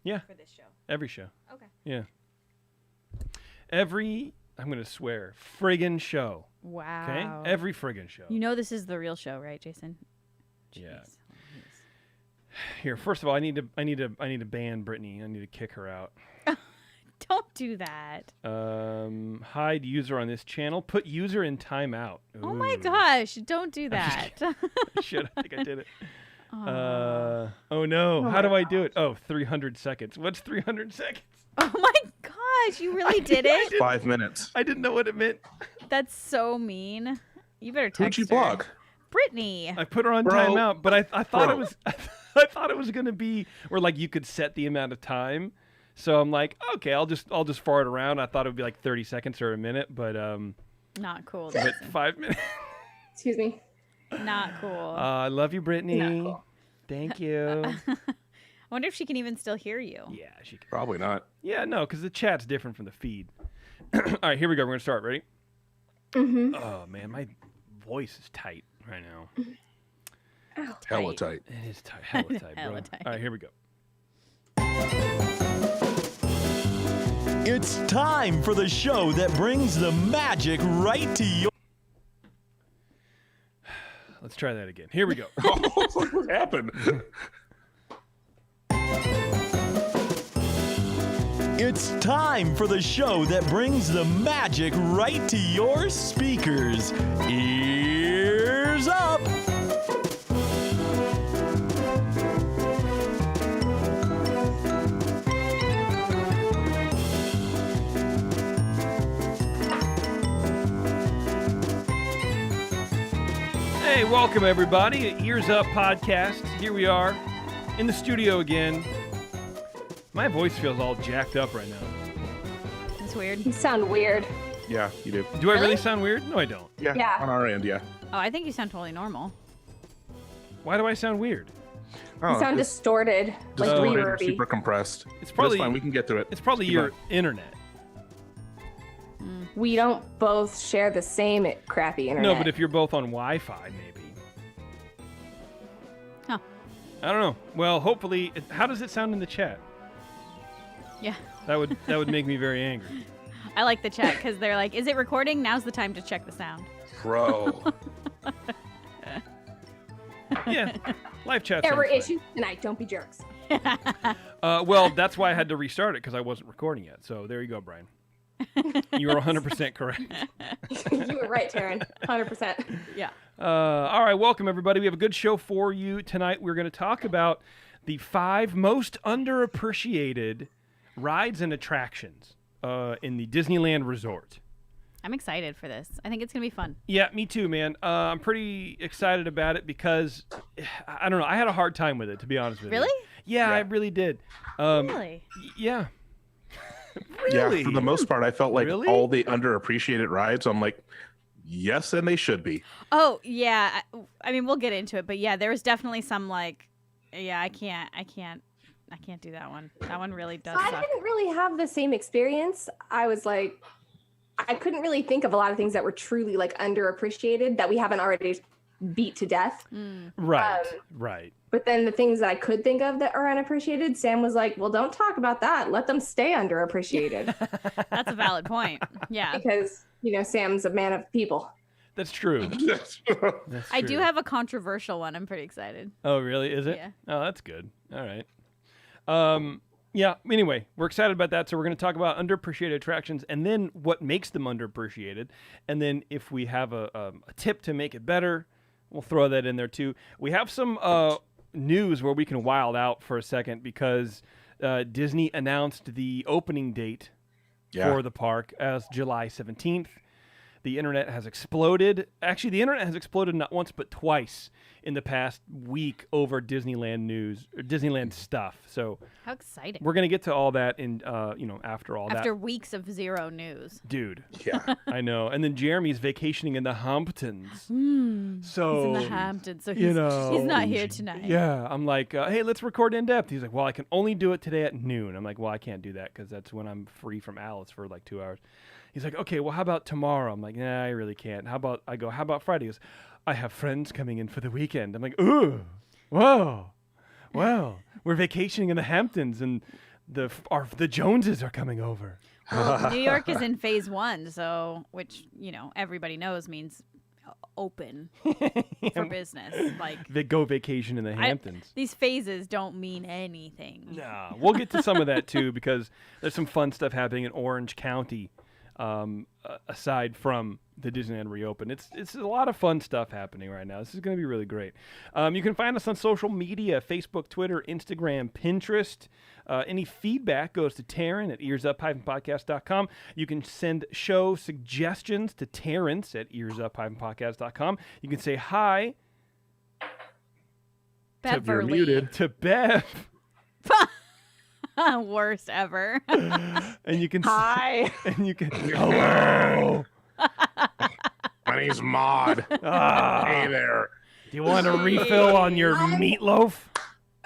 Yeah. For this show. Every show. Okay. Yeah. Every, I'm going to swear, friggin' show. Wow. Okay? Every friggin' show. You know this is the real show, right, Jason? Yeah. Jeez. Here, first of all, I need to ban Brittany. I need to kick her out. Don't do that. Hide user on this channel. Put user in timeout. Ooh. Oh my gosh! Don't do that. Shit, I think I did it. Oh no! How do I do it? Oh, 300 seconds. What's 300 seconds? Oh my gosh! You really did it? 5 minutes. I didn't know what it meant. That's so mean. You better text Who'd you her. block? Brittany. I put her on timeout, but I thought it was I thought it was gonna be where like you could set the amount of time. So I'm like, okay, I'll just fart around. I thought it would be like 30 seconds or a minute, but Not cool. but 5 minutes. Excuse me. Not cool. I love you, Brittany. Not cool. Thank you. I wonder if she can even still hear you. Yeah, she can. Probably not. Yeah, no, because the chat's different from the feed. All right, here we go. We're gonna start. Ready? Mm-hmm. Oh man, my voice is tight right now. Ow. Hella tight. It is tight. Hella tight, bro. Hella tight. All right, here we go. It's time for the show that brings the magic right to your... Let's try that again. Here we go. What happened? It's time for the show that brings the magic right to your speakers. Ears up! Hey, welcome everybody. Ears Up podcast. Here we are in the studio again. My voice feels all jacked up right now. That's weird. You sound weird. Yeah, you do. Do I really Really? sound weird? No, I don't. Yeah, Yeah. on our end, yeah. Oh, I think you sound totally normal. Why do I sound weird? Oh, You sound it's distorted, like distorted, reverby. super compressed. It's But probably it's fine. We can get through it. It's probably Keep your going. internet. We don't both share the same crappy internet. No, but if you're both on Wi-Fi, maybe. Huh. I don't know. Well, hopefully, how does it sound in the chat? Yeah. That would make me very angry. I like the chat because they're like, is it recording? Now's the time to check the sound. Bro. Yeah, live chat. there were sounds fine. issues tonight. Don't be jerks. Well, that's why I had to restart it because I wasn't recording yet. So there you go, Brian. You were 100% correct. You were right, Taryn. 100%. Yeah. All right, welcome everybody. We have a good show for you tonight. We're going to talk about the 5 most underappreciated rides and attractions in the Disneyland Resort. I'm excited for this. I think it's going to be fun. Yeah, me too, man. I'm pretty excited about it because I don't know. I had a hard time with it, to be honest with Really? you. Yeah, I really did. Really? Yeah. Yeah, Really? for the most part, I felt like Really? all the underappreciated rides, I'm like, yes, and they should be. Oh, yeah. I mean, we'll get into it, but yeah, there was definitely some like, yeah, I can't do that one. That one really does I suck. didn't really have the same experience. I was like, I couldn't really think of a lot of things that were truly like underappreciated that we haven't already beat to death. Right. Right. But then the things that I could think of that are unappreciated, Sam was like, well, don't talk about that. Let them stay underappreciated. That's a valid point. Yeah. Because, Sam's a man of people. That's true. That's I do true. have a controversial one. I'm pretty excited. Oh, really? Is it? Yeah. Oh, that's good. All right. Yeah. Anyway, we're excited about that. So we're going to talk about underappreciated attractions and then what makes them underappreciated. And then if we have a tip to make it better, we'll throw that in there too. We have some news where we can wild out for a second because Disney announced the opening date for the park as July 17th. The internet has exploded. Actually, the internet has exploded not once but twice in the past week over Disneyland news or Disneyland stuff. So How exciting. we're gonna get to all that in after all After that. weeks of zero news. Dude, Yeah. I know. And then Jeremy's vacationing in the Hamptons. So He's in the Hamptons, so you he's know, not here tonight. Yeah, I'm like, hey, let's record in depth. He's like, well, I can only do it today at noon. I'm like, well, I can't do that because that's when I'm free from Alice for like 2 hours. He's like, okay, well, how about tomorrow? I'm like, nah, I really can't. How about Friday? He goes, I have friends coming in for the weekend. I'm like, ooh, whoa, wow. We're vacationing in the Hamptons, and the Joneses are coming over. Well, New York is in phase 1, so which everybody knows means open for business. Like They go vacation in the Hamptons. these phases don't mean anything. Nah, we'll get to some of that too because there's some fun stuff happening in Orange County. Aside from the Disneyland reopen, it's a lot of fun stuff happening right now. This is going to be really great. You can find us on social media: Facebook, Twitter, Instagram, Pinterest. Any feedback goes to Taryn at earsup-podcast.com. You can send show suggestions to Terence at earsup-podcast.com. You can say hi Beverly. muted. to Bev. Worst ever. And you can Hi. and you can hello. My name's Maud. Ah, Hey there. do you want a refill on your meatloaf?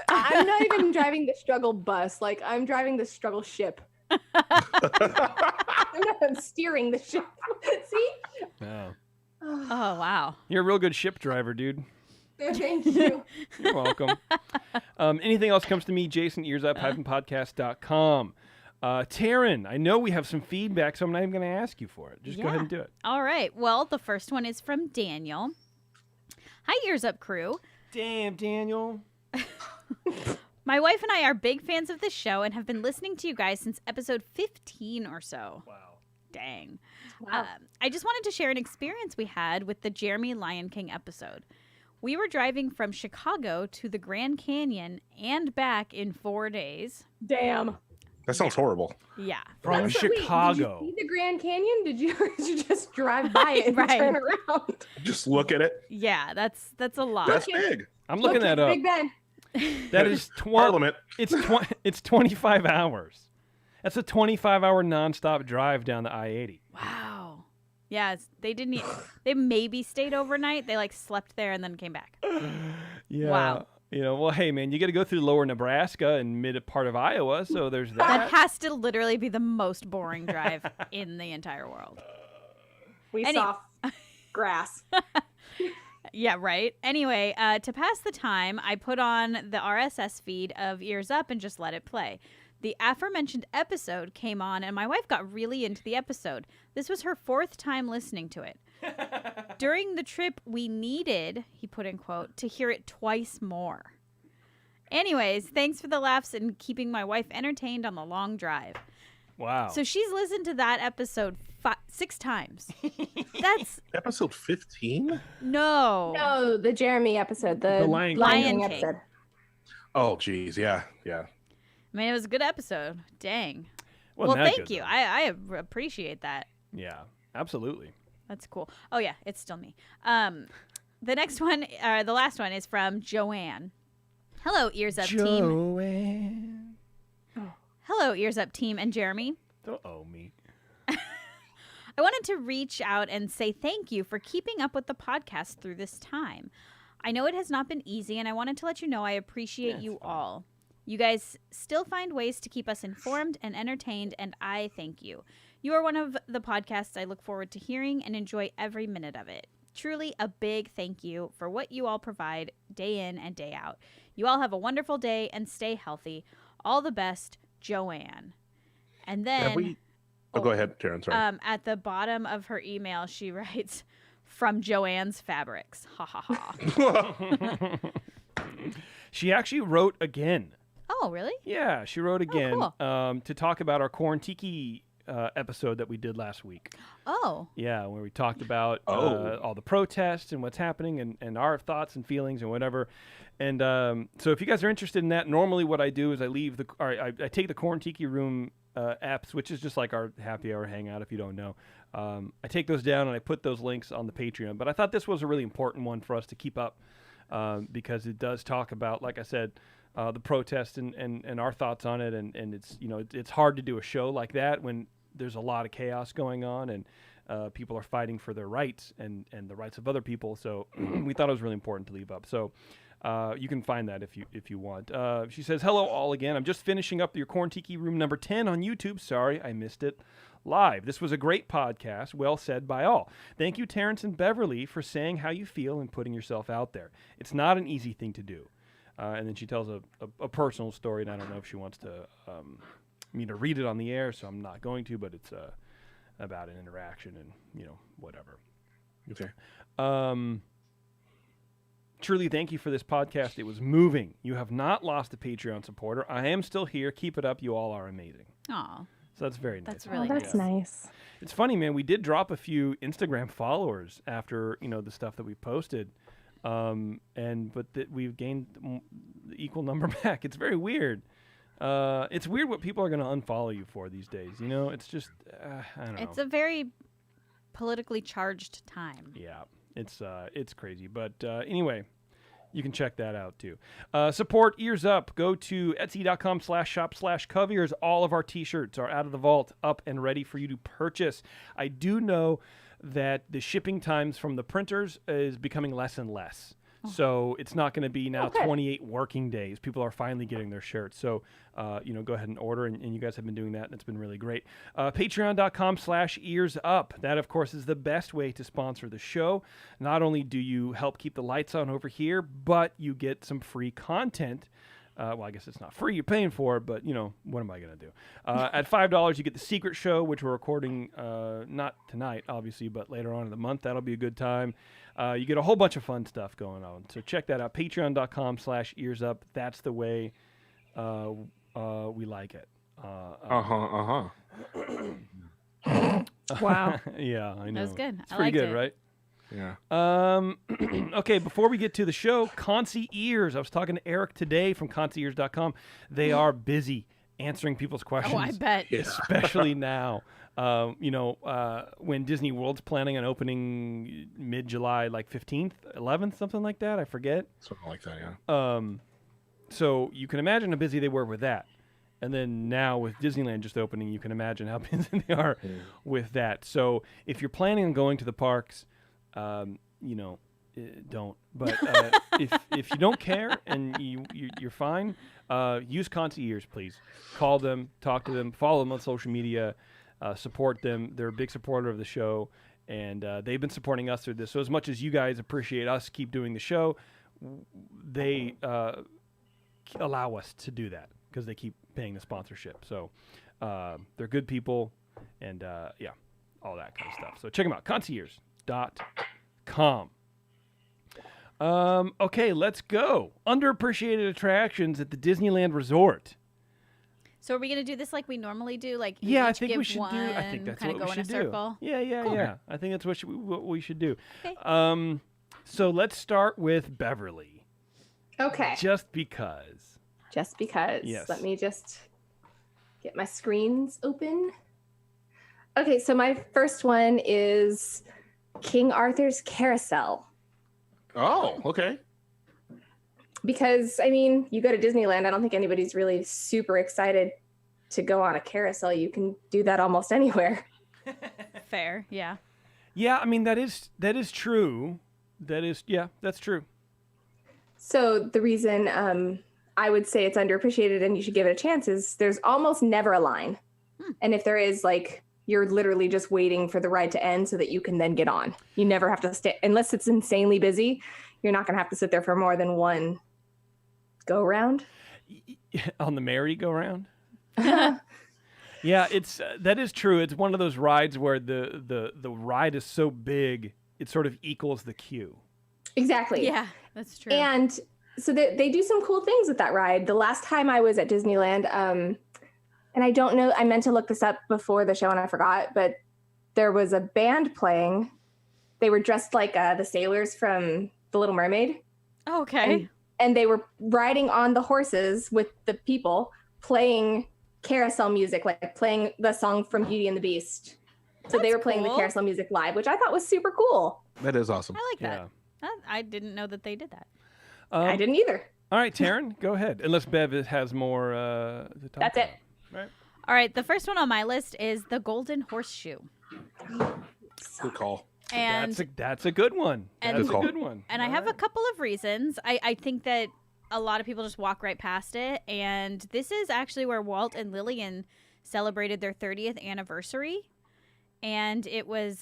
I'm not even driving the struggle bus. Like, I'm driving the struggle ship. I'm steering the ship. See? No. Oh, wow. You're a real good ship driver, dude. Thank you. You're welcome. Anything else comes to me, Jason, earsup-podcast.com. Taryn, I know we have some feedback, so I'm not even going to ask you for it. Just go ahead and do it. All right. Well, the first one is from Daniel. Hi, Ears Up crew. Damn, Daniel. My wife and I are big fans of this show and have been listening to you guys since episode 15 or so. Wow. Dang. Wow. I just wanted to share an experience we had with the Jeremy Lion King episode. We were driving from Chicago to the Grand Canyon and back in 4 days. Damn. That sounds horrible. Yeah. From Wait, Chicago. did you see the Grand Canyon? Did you just drive by it and Right. turn around? Just look at it. Yeah, that's a lot. That's Okay. big. I'm looking Look that at up. Big Ben. That is Parliament. it's 25 hours. That's a 25-hour nonstop drive down the I-80. Wow. Yeah, they maybe stayed overnight. They slept there and then came back. Yeah. Wow. Well, hey, man, you got to go through lower Nebraska and mid part of Iowa, so there's That that. has to literally be the most boring drive in the entire world. We Any- saw grass. Yeah, right. Anyway, to pass the time, I put on the RSS feed of Ears Up and just let it play. The aforementioned episode came on, and my wife got really into the episode. This was her 4th time listening to it. During the trip, we needed, he put in quote, to hear it twice more. Anyways, thanks for the laughs and keeping my wife entertained on the long drive. Wow. So she's listened to that episode 6 times. That's Episode 15? no. No, the Jeremy episode. The Lion King. episode. Oh, geez. Yeah. Yeah. I mean, it was a good episode. Dang. Wasn't Well, that thank good, you. though. I appreciate that. Yeah, absolutely. That's cool. Oh yeah, it's still me. The next one, the last one, is from Joanne. Hello, Ears Up team. Joanne. Hello, Ears Up team and Jeremy. Don't owe me. I wanted to reach out and say thank you for keeping up with the podcast through this time. I know it has not been easy, and I wanted to let you know I appreciate you all. You guys still find ways to keep us informed and entertained, and I thank you. You are one of the podcasts I look forward to hearing and enjoy every minute of it. Truly a big thank you for what you all provide day in and day out. You all have a wonderful day and stay healthy. All the best, Joanne. And then Go ahead, Terence. Sorry. at the bottom of her email, she writes, "From Joanne's Fabrics." Ha ha ha. She actually wrote again. Oh, really? Yeah, she wrote again cool. to talk about our Quarantiki episode that we did last week. Oh. Yeah, where we talked about Oh. all the protests and what's happening and our thoughts and feelings and whatever. And so if you guys are interested in that, normally what I do is I take the Quarantiki Room apps, which is just like our happy hour hangout if you don't know. I take those down and I put those links on the Patreon. But I thought this was a really important one for us to keep up because it does talk about, like I said, the protest and our thoughts on it. And it's, it's hard to do a show like that when there's a lot of chaos going on and people are fighting for their rights and the rights of other people. So we thought it was really important to leave up. So you can find that if you want. She says, "Hello all again. I'm just finishing up your Quarantiki Room number 10 on YouTube. Sorry, I missed it live. This was a great podcast. Well said by all. Thank you, Terence and Beverly, for saying how you feel and putting yourself out there. It's not an easy thing to do. And then she tells a personal story, and I don't know if she wants to me to read it on the air, so I'm not going to, but it's about an interaction and, whatever. Okay. Truly, thank you for this podcast. It was moving. You have not lost a Patreon supporter. I am still here. Keep it up. You all are amazing. Aw, So that's very nice. that's really That's nice. nice. It's funny, man. We did drop a few Instagram followers after the stuff that we posted, but we've gained the equal number back. It's very weird. It's weird what people are going to unfollow you for these days. It's just I don't know. It's a very politically charged time. Yeah, it's crazy. But anyway, you can check that out too. Support Earzup. Go to etsy.com/shop/coveyears. All of our t-shirts are out of the vault, up and ready for you to purchase. I do know that the shipping times from the printers is becoming less and less. So it's not going to be now 28 working days. People are finally getting their shirts. So, go ahead and order. And you guys have been doing that, and it's been really great. Patreon.com/earsup. That, of course, is the best way to sponsor the show. Not only do you help keep the lights on over here, but you get some free content. Well, I guess it's not free. You're paying for it, but, what am I going to do? At $5, you get the secret show, which we're recording not tonight, obviously, but later on in the month. That'll be a good time. You get a whole bunch of fun stuff going on. So check that out. Patreon.com/earsup. That's the way we like it. Wow. Yeah, I know. That was good. It's I pretty liked good, it. right? Yeah. Okay, before we get to the show, Concy Ears. I was talking to Eric today from ConcyEars.com. They are busy answering people's questions. Oh, I bet. Especially now. When Disney World's planning on opening mid-July, like 15th, 11th, something like that. I forget. Something like that, yeah. So you can imagine how busy they were with that. And then now with Disneyland just opening, you can imagine how busy they are with that. So if you're planning on going to the parks, don't. But if you don't care and you're fine, use Concy Ears, please. Call them, talk to them, follow them on social media, support them. They're a big supporter of the show, and they've been supporting us through this. So as much as you guys appreciate us keep doing the show, they allow us to do that because they keep paying the sponsorship. So they're good people, and all that kind of stuff. So check them out, ConcyEars.com. Okay, let's go. Underappreciated attractions at the Disneyland Resort. So are we going to do this like we normally do? Like Yeah, I each think give we should one, do. I think that's kind what of we go in should a do. circle. Yeah. Cool. I think that's what we should do. Okay. So let's start with Beverly. Okay. Just because. Just because. Yes. Let me just get my screens open. Okay, so my first one is King Arthur's Carousel. Oh, okay. Because, you go to Disneyland, I don't think anybody's really super excited to go on a carousel. You can do that almost anywhere. Fair. Yeah. Yeah, that is true. That's true. So the reason I would say it's underappreciated and you should give it a chance is there's almost never a line. And if there is, you're literally just waiting for the ride to end so that you can then get on. You never have to stay, unless it's insanely busy, you're not going to have to sit there for more than one go round. On the merry-go-round? Yeah, that is true. It's one of those rides where the ride is so big, it sort of equals the queue. Exactly. Yeah, that's true. And so they do some cool things with that ride. The last time I was at Disneyland, and I don't know, I meant to look this up before the show and I forgot, but there was a band playing. They were dressed like the sailors from The Little Mermaid. Oh, okay. And they were riding on the horses with the people playing carousel music, like playing the song from Beauty and the Beast. So they That's were playing the cool. carousel music live, which I thought was super cool. That is awesome. I like that. I didn't know that they did that. I didn't either. All right, Taryn, go ahead. Unless Bev has more to talk That's it. about. Right. All right. The first one on my list is the Golden Horseshoe. Good call. And That's a good one. And- That's a Good good one. And I have a couple of reasons. I think that a lot of people just walk right past it. And this is actually where Walt and Lillian celebrated their 30th anniversary. And it was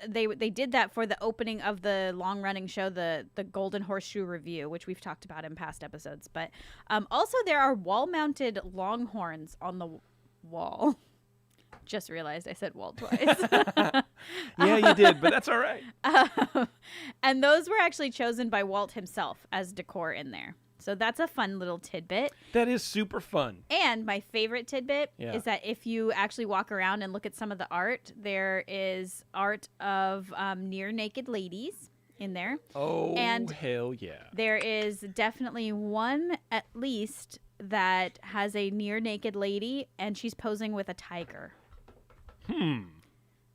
they did that for the opening of the long running show, the Golden Horseshoe Review, which we've talked about in past episodes. But also there are wall mounted longhorns on the wall. Just realized I said wall twice. Yeah, you did, but that's all right. And those were actually chosen by Walt himself as decor in there. So that's a fun little tidbit. That is super fun. And my favorite tidbit Yeah. is that if you actually walk around and look at some of the art, there is art of near naked ladies in there. Oh, And hell yeah. There is definitely one at least that has a near naked lady and she's posing with a tiger.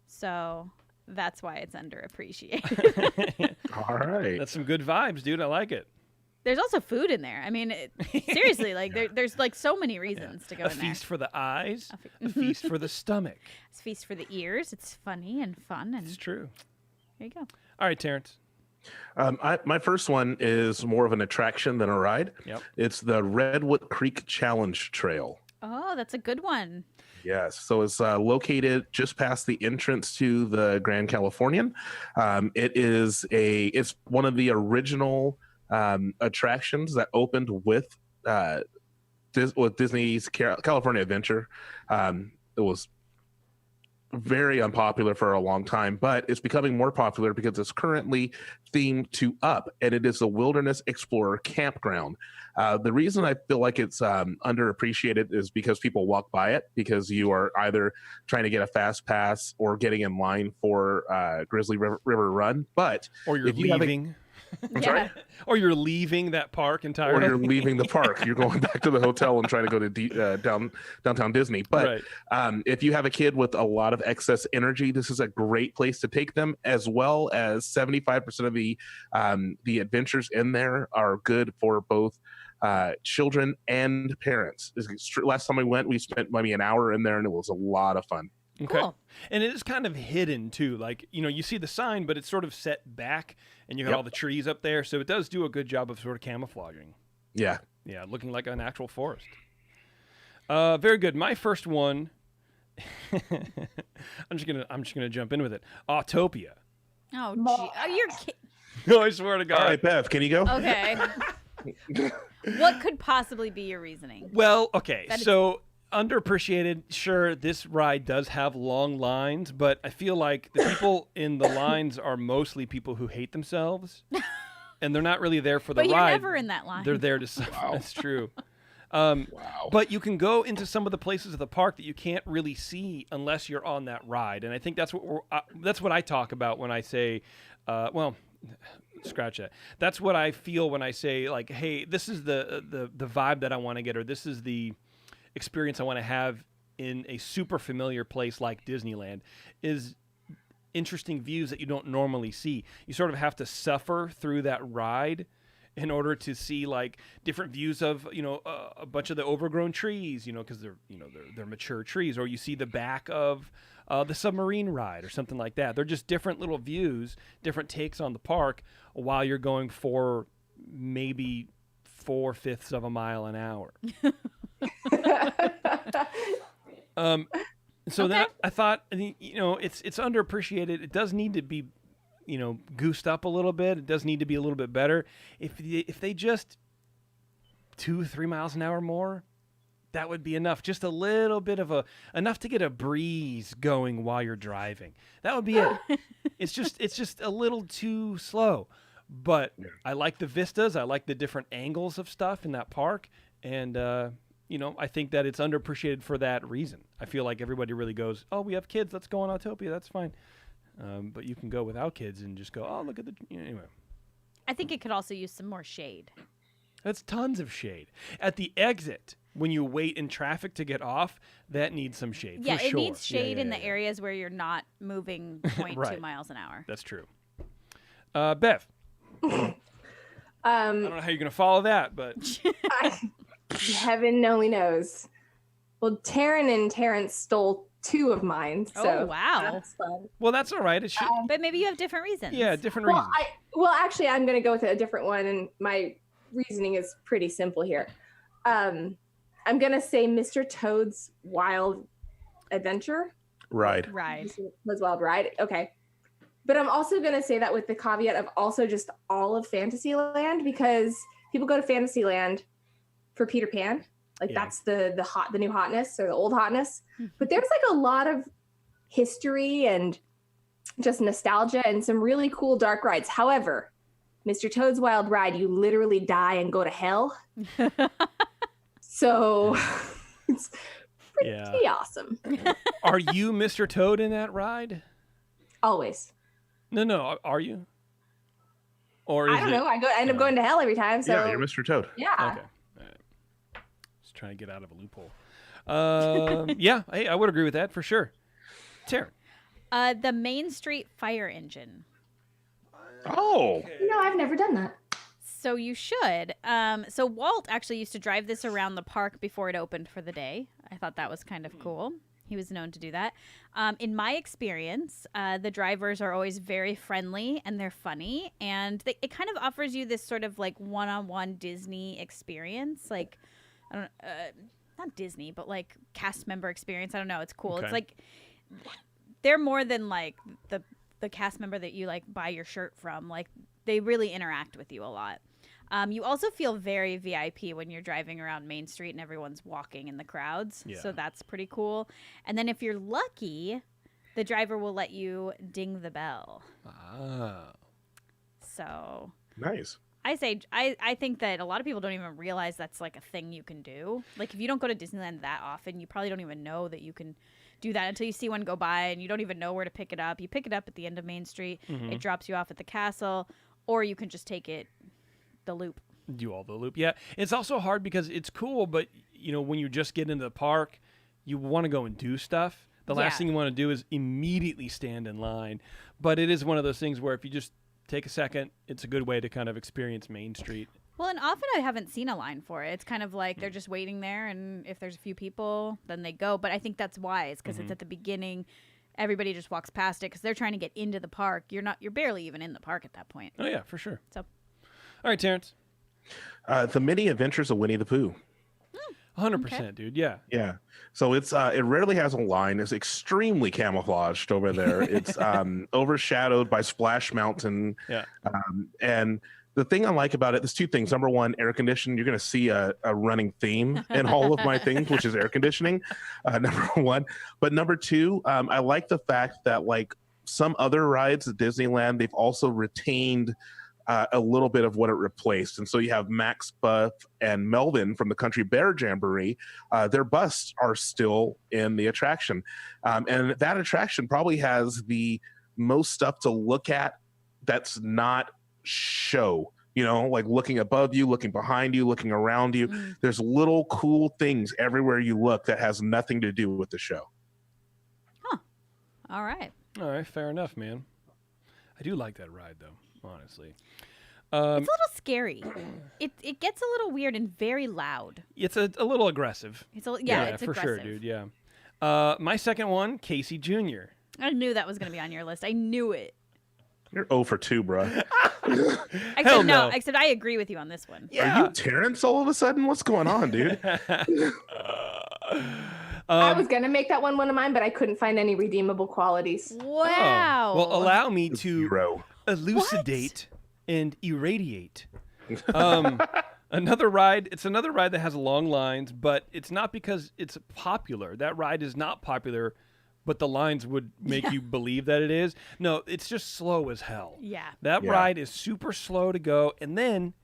So that's why it's underappreciated. All right. That's some good vibes, dude. I like it. There's also food in there. I mean, seriously, like there's like so many reasons to go A in there. feast for the eyes, a feast for the stomach. It's feast for the ears. It's funny and fun, and It's true. there you go. All right, Terrence. My first one is more of an attraction than a ride. Yep. It's the Redwood Creek Challenge Trail. Oh, that's a good one. Yes, so it's located just past the entrance to the Grand Californian. It's one of the original attractions that opened with Disney's California Adventure. It was very unpopular for a long time, but it's becoming more popular because it's currently themed to Up, and it is a Wilderness Explorer campground. The reason I feel like it's underappreciated is because people walk by it because you are either trying to get a fast pass or getting in line for Grizzly River Run. But Or you're if you have leaving. I'm sorry? Or you're leaving that park Or entirely. you're leaving the park. You're going back to the hotel and trying to go to downtown Disney. But if you have a kid with a lot of excess energy, this is a great place to take them, as well as 75% of the adventures in there are good for both children and parents. Last time we went, we spent maybe an hour in there, and it was a lot of fun. Okay. Cool. And it is kind of hidden too. Like, you see the sign, but it's sort of set back and you got all the trees up there. So it does do a good job of sort of camouflaging. Yeah. Yeah, looking like a natural forest. Very good. My first one, I'm just gonna jump in with it. Autopia. Oh, gee. Oh, you're kidding. No, I swear to God. All right, Bev, can you go? Okay. What could possibly be your reasoning? Well, okay, That is- so underappreciated. Sure, this ride does have long lines, but I feel like the people in the lines are mostly people who hate themselves, and they're not really there for the But you're ride. never in that line. They're there to suffer. Wow. That's true. Wow. But you can go into some of the places of the park that you can't really see unless you're on that ride, and I think that's what I talk about when I say, scratch that. That's what I feel when I say, like, hey, this is the vibe that I want to get, or this is the experience I want to have in a super familiar place like Disneyland, is interesting views that you don't normally see. You sort of have to suffer through that ride in order to see like different views of a bunch of the overgrown trees, because they're mature trees, or you see the back of the submarine ride or something like that. They're just different little views, different takes on the park while you're going for maybe 4/5 of a mile an hour. So then I thought, it's underappreciated. It does need to be, goosed up a little bit. It does need to be a little bit better. If they just 2-3 miles an hour more, that would be enough. Just a little bit of enough to get a breeze going while you're driving. That would be it. It's just a little too slow. But I like the vistas. I like the different angles of stuff in that park. And, I think that it's underappreciated for that reason. I feel like everybody really goes, oh, we have kids, let's go on Autopia, that's fine. But you can go without kids and just go, oh, look at anyway. I think it could also use some more shade. That's tons of shade. At the exit, when you wait in traffic to get off, that needs some shade. Yeah, for it sure. needs shade in the yeah. areas where you're not moving 0.2 Right. miles an hour. That's true. Bev. I don't know how you're going to follow that, but Heaven only knows. Well, Taryn and Terence stole two of mine. So Oh, wow. that's fun. well, that's all right. It should. But maybe you have different reasons. Yeah, different Well, reasons. actually, I'm going to go with a different one, and my reasoning is pretty simple here. I'm going to say Mr. Toad's Wild Adventure. Ride. Ride. Toad's Wild Ride. Okay. But I'm also going to say that with the caveat of also just all of Fantasyland, because people go to Fantasyland for Peter Pan. Like that's the new hotness or the old hotness. But there's like a lot of history and just nostalgia and some really cool dark rides. However, Mr. Toad's Wild Ride, you literally die and go to hell. So it's pretty awesome. Are you Mr. Toad in that ride? Always. No. Are you? Or I don't know. I end up going to hell every time. So Yeah, you're Mr. Toad. Yeah. Okay. All right. Just trying to get out of a loophole. Yeah, I would agree with that for sure. Terence. The Main Street fire engine. Oh. I've never done that. So you should. So Walt actually used to drive this around the park before it opened for the day. I thought that was kind of cool. He was known to do that. In my experience, the drivers are always very friendly and they're funny. And it kind of offers you this sort of like one-on-one Disney experience. Like, I don't not Disney, but like cast member experience. I don't know. It's cool. Okay. It's like they're more than like the cast member that you like buy your shirt from. Like they really interact with you a lot. You also feel very VIP when you're driving around Main Street and everyone's walking in the crowds. Yeah. So that's pretty cool. And then if you're lucky, the driver will let you ding the bell. Ah. So Nice. I think that a lot of people don't even realize that's like a thing you can do. Like if you don't go to Disneyland that often, you probably don't even know that you can do that until you see one go by and you don't even know where to pick it up. You pick it up at the end of Main Street. Mm-hmm. It drops you off at the castle, or you can just take it the loop. Do all the loop. Yeah. It's also hard because it's cool, but when you just get into the park, you want to go and do stuff. The last thing you want to do is immediately stand in line. But it is one of those things where if you just take a second, it's a good way to kind of experience Main Street. Well, and often I haven't seen a line for it. It's kind of like they're just waiting there, and if there's a few people, then they go. But I think that's wise because it's at the beginning. Everybody just walks past it because they're trying to get into the park. You're barely even in the park at that point. Oh, yeah, for sure. So, all right, Terrence. The Mini Adventures of Winnie the Pooh. 100%, dude. Yeah. Yeah. So it's it rarely has a line. It's extremely camouflaged over there. It's overshadowed by Splash Mountain. Yeah. And the thing I like about it, there's two things. Number one, air conditioning. You're going to see a running theme in all of my things, which is air conditioning. Number one. But number two, I like the fact that like some other rides at Disneyland, they've also retained a little bit of what it replaced. And so you have Max Buff and Melvin from the Country Bear Jamboree. Their busts are still in the attraction. And that attraction probably has the most stuff to look at that's not show, like looking above you, looking behind you, looking around you. There's little cool things everywhere you look that has nothing to do with the show. all right. All right, fair enough, man. I do like that ride, though, honestly. It's a little scary. It gets a little weird and very loud. It's a little aggressive. It's for aggressive. sure, dude. Yeah. My second one, Casey Jr. I knew that was going to be on your list. I knew it. You're 0 for 2, bro. Hell no. Except I agree with you on this one. Are you Terrence all of a sudden? What's going on, dude? I was going to make that one of mine, but I couldn't find any redeemable qualities. Wow. Oh. Well, allow me to Zero. elucidate and irradiate. Another ride. It's another ride that has long lines, but it's not because it's popular. That ride is not popular, but the lines would make you believe that it is. No, it's just slow as hell. Yeah. That ride is super slow to go, and then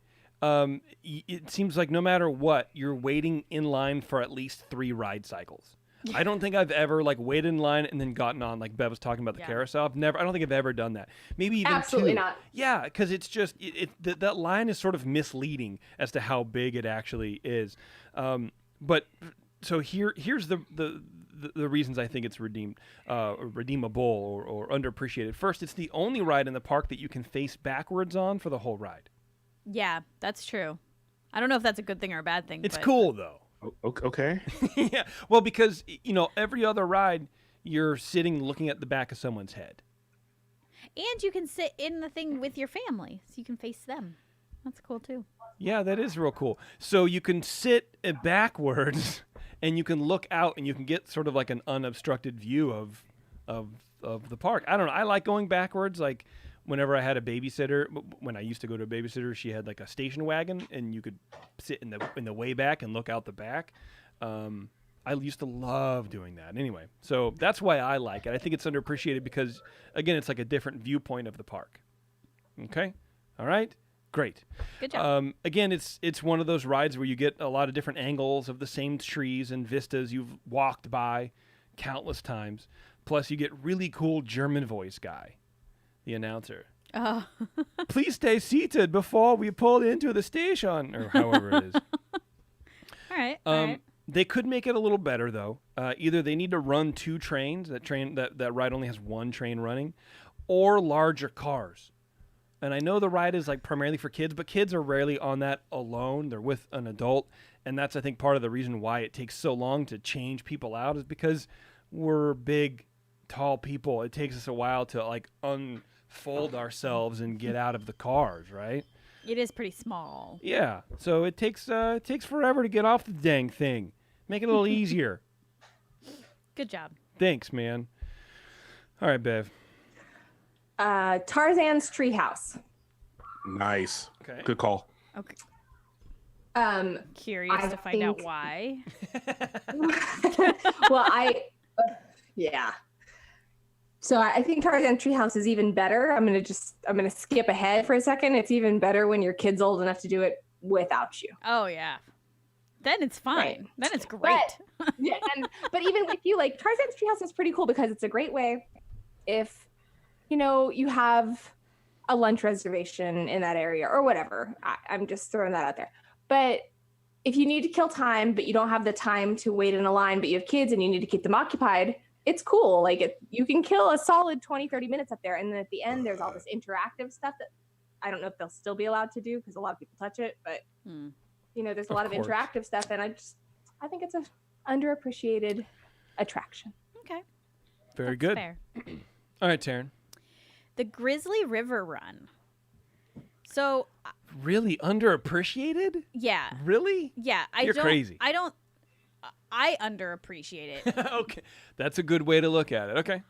it seems like no matter what, you're waiting in line for at least 3 ride cycles. I don't think I've ever waited in line and then gotten on, like Bev was talking about the carousel. I don't think I've ever done that. Maybe even Absolutely 2. not. Yeah, because it's just that line is sort of misleading as to how big it actually is. But so here's the reasons I think it's redeemable or underappreciated. First, it's the only ride in the park that you can face backwards on for the whole ride. Yeah, that's true. I don't know if that's a good thing or a bad thing. It's but... cool though. Okay. Yeah. Well, because every other ride you're sitting looking at the back of someone's head. And you can sit in the thing with your family, so you can face them. That's cool too. Yeah, that is real cool. So you can sit backwards and you can look out and you can get sort of like an unobstructed view of of the park. I don't know. I like going backwards. Like whenever I had a babysitter, when I used to go to a babysitter, she had like a station wagon, and you could sit in the way back and look out the back. I used to love doing that. Anyway, so that's why I like it. I think it's underappreciated because, again, it's like a different viewpoint of the park. Okay? All right? Great. Good job. Again, it's one of those rides where you get a lot of different angles of the same trees and vistas you've walked by countless times. Plus, you get really cool German voice guy, the announcer. Oh. Please stay seated before we pull into the station, or however it is. All right. All right. They could make it a little better, though. Either they need to run 2 trains. That ride only has 1 train running, or larger cars. And I know the ride is like primarily for kids, but kids are rarely on that alone. They're with an adult, and that's I think part of the reason why it takes so long to change people out is because we're big, tall people. It takes us a while to like unfold ourselves and get out of the cars, right? It is pretty small. Yeah, so it takes forever to get off the dang thing. Make it a little easier. Good job. Thanks, man. All right, Bev. Tarzan's Treehouse. Nice. Okay. Good call. Okay. Curious I to find out think- why. Well, yeah. So I think Tarzan's Treehouse is even better. I'm gonna skip ahead for a second. It's even better when your kid's old enough to do it without you. Oh yeah. Then it's fine. Right. Then it's great. Yeah, but even with you, like Tarzan's Treehouse is pretty cool because it's a great way if you have a lunch reservation in that area or whatever. I'm just throwing that out there. But if you need to kill time, but you don't have the time to wait in a line, but you have kids and you need to keep them occupied, it's cool. Like you can kill a solid 20, 30 minutes up there. And then at the end, there's all this interactive stuff that I don't know if they'll still be allowed to do because a lot of people touch it, but there's a lot of course. interactive stuff. And I think it's an underappreciated attraction. Okay. Very That's good. Fair. All right, Taryn. The Grizzly River Run. So Really underappreciated? yeah. Really? Yeah. You're crazy. I underappreciate it. Okay. That's a good way to look at it. Okay.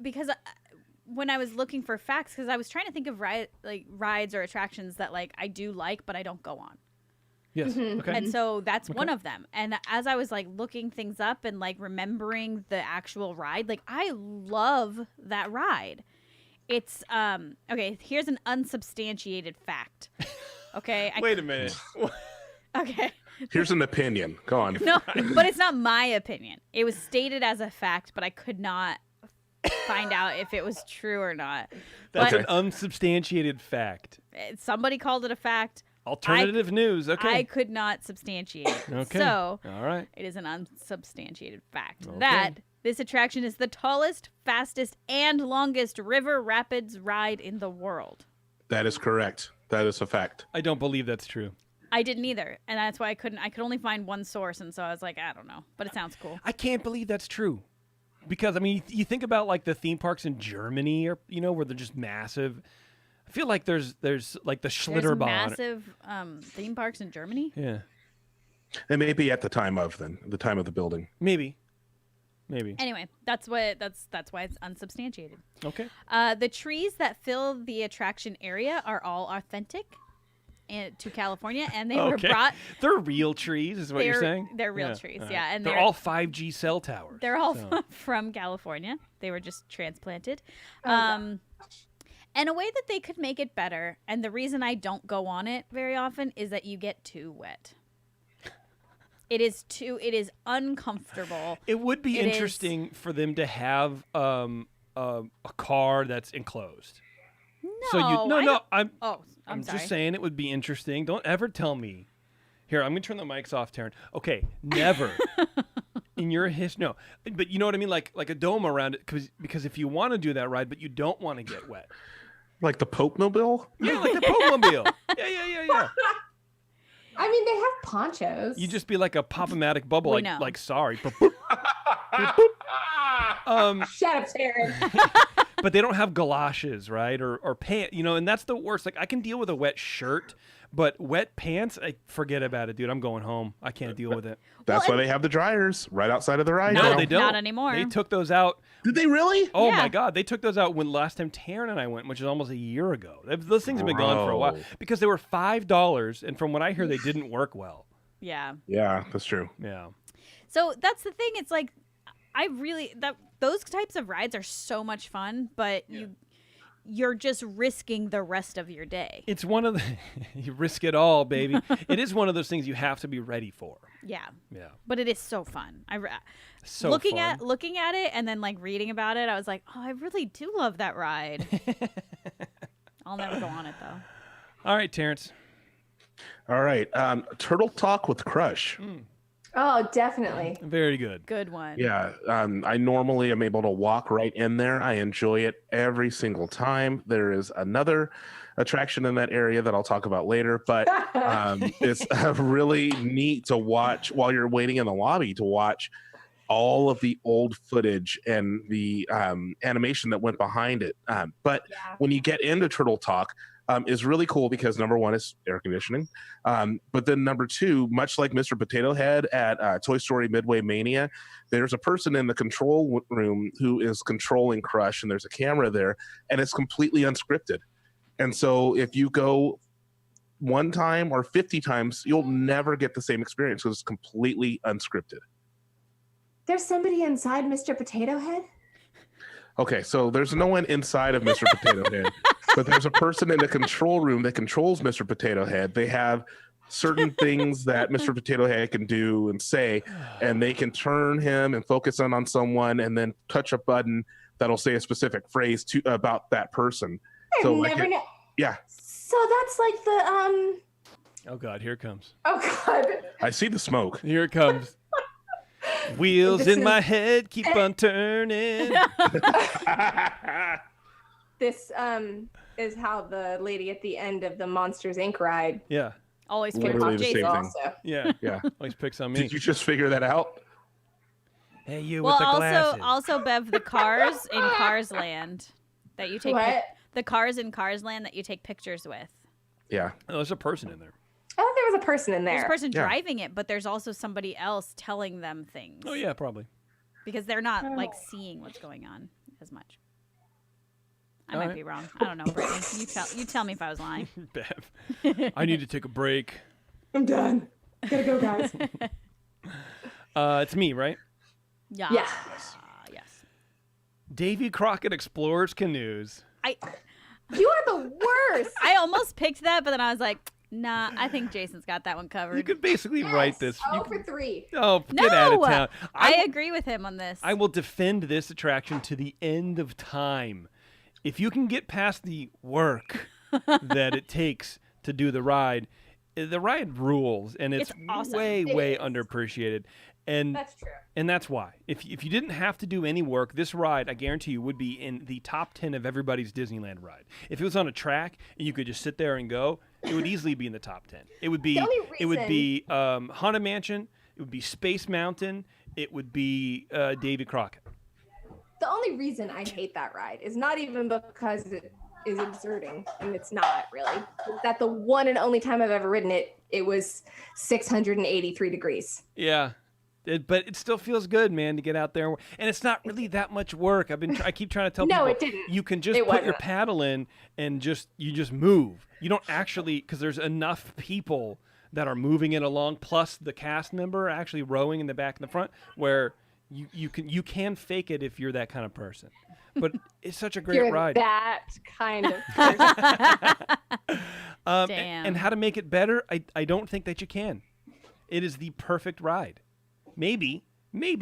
Because when I was looking for facts, because I was trying to think of rides or attractions that like I do like, but I don't go on. Yes. Okay. And so that's one of them. And as I was like looking things up and like remembering the actual ride, like I love that ride. It's okay, here's an unsubstantiated fact. Okay. Wait a minute. Okay. Here's an opinion. Go on. No, but it's not my opinion. It was stated as a fact, but I could not find out if it was true or not. That's But an unsubstantiated fact. somebody called it a fact. Alternative news. Okay. I could not substantiate it. Okay. So all right. it is an unsubstantiated fact Okay. that this attraction is the tallest, fastest, and longest river rapids ride in the world. That is correct. That is a fact. I don't believe that's true. I didn't either, and that's why I could only find one source, and so I was like, I don't know, but it sounds cool. I can't believe that's true. Because I mean, you think about like the theme parks in Germany, or where they're just massive. I feel like there's like the There's Schlitterbahn. massive theme parks in Germany. Yeah, It may be at the time of the building. maybe. Anyway, that's why it's unsubstantiated. Okay. The trees that fill the attraction area are all authentic to California, and they were Okay. brought. They're real trees, is what you're saying? They're real trees, all yeah, and they're all 5G cell towers. they're all so. from California. They were just transplanted. Oh, And a way that they could make it better, and the reason I don't go on it very often is that you get too wet. It is uncomfortable. It would be It is- interesting for them to have a car that's enclosed. No, So I'm I'm sorry. just saying it would be interesting. Don't ever tell me. Here, I'm gonna turn the mics off, Taryn. Okay, never in your history. No, but you know what I mean, like a dome around it, because if you want to do that ride, but you don't want to get wet. Like the Pope Mobile? Yeah, like the Pope-mobile. Yeah. I mean, they have ponchos. You just be like a pop-o-matic bubble, We know. like sorry. Shut up, Taryn. but they don't have galoshes, right? Or pants, and that's the worst. Like, I can deal with a wet shirt, but wet pants, forget about it, dude. I'm going home. I can't deal with it. That's why they have the dryers right outside of the ride. No, now. they don't. Not anymore. They took those out. Did they really? Oh Yeah. my God, they took those out when last time Taryn and I went, which is almost a year ago. Those things have been gone for a while Bro. because they were $5, and from what I hear, they didn't work well. Yeah. Yeah, that's true. Yeah. So that's the thing. It's like, those types of rides are so much fun, but you're just risking the rest of your day. It's one of the you risk it all, baby. It is one of those things you have to be ready for. Yeah. Yeah. But it is so fun. So looking fun. at it and then like reading about it, I was like, oh, I really do love that ride. I'll never go on it though. All right, Terrence. All right. Turtle Talk with Crush. Oh, definitely. Very good. Good one. Yeah. I normally am able to walk right in there. I enjoy it every single time. There is another attraction in that area that I'll talk about later, but it's really neat to watch while you're waiting in the lobby to watch all of the old footage and the animation that went behind it. But when you get into Turtle Talk, is really cool because number one is air conditioning. But then number two, much like Mr. Potato Head at Toy Story Midway Mania, there's a person in the control room who is controlling Crush, and there's a camera there, and it's completely unscripted. And so if you go one time or 50 times, you'll never get the same experience because it's completely unscripted. There's somebody inside Mr. Potato Head? Okay, so there's no one inside of Mr. Potato Head, but there's a person in the control room that controls Mr. Potato Head. They have certain things that Mr. Potato Head can do and say, and they can turn him and focus on someone and then touch a button that'll say a specific phrase about that person. I've never known. Yeah. So that's like the Oh God, here it comes. Oh God. I see the smoke. Here it comes. Wheels This in is- my head keep on turning. This is how the lady at the end of the Monsters Inc. ride Yeah. Always pick Literally off the same Jason. thing. also. Yeah. Yeah. Always picks on me. Did you just figure that out? Hey, you Well, with the glasses. also Bev, the cars in Cars Land that you take What? the cars in Cars Land that you take pictures with. Yeah. Oh, there's a person in there. I thought there was a person in There's there. a person Yeah. driving it, but there's also somebody else telling them things. Oh yeah, probably. Because they're not like seeing what's going on as much. I All might right. be wrong. I don't know, Brittany. You tell me if I was lying. Bev, I need to take a break. I'm done. Gotta go, guys. It's me, right? Yeah. Yeah. Yes. Davy Crockett explores canoes. You are the worst. I almost picked that, but then I was like, nah, I think Jason's got that one You covered. could basically write this. You For 3. oh, No, get out of town. I agree with him on this. I will defend this attraction to the end of time. If you can get past the work that it takes to do the ride rules, and it's awesome. way, It way is. underappreciated. And That's true. and that's why. If you didn't have to do any work, this ride, I guarantee you, would be in the top 10 of everybody's Disneyland ride. If it was on a track and you could just sit there and go, it would easily be in the top 10. It would be The only Haunted Mansion, it would be Space Mountain, it would be Davy Crockett. The only reason I hate that ride is not even because it is exerting, and it's not really. It's that the one and only time I've ever ridden it, it was 683 degrees. Yeah. But it still feels good, man, to get out there, and it's not really that much work. I keep trying to tell No, people it didn't. you can just It put your wasn't. paddle in and you just move. You don't actually, because there's enough people that are moving it along, plus the cast member actually rowing in the back and the front, where you can fake it if you're that kind of person. But it's such a great You're ride. that kind of person. Damn. And how to make it better, I don't think that you can. It is the perfect ride. Maybe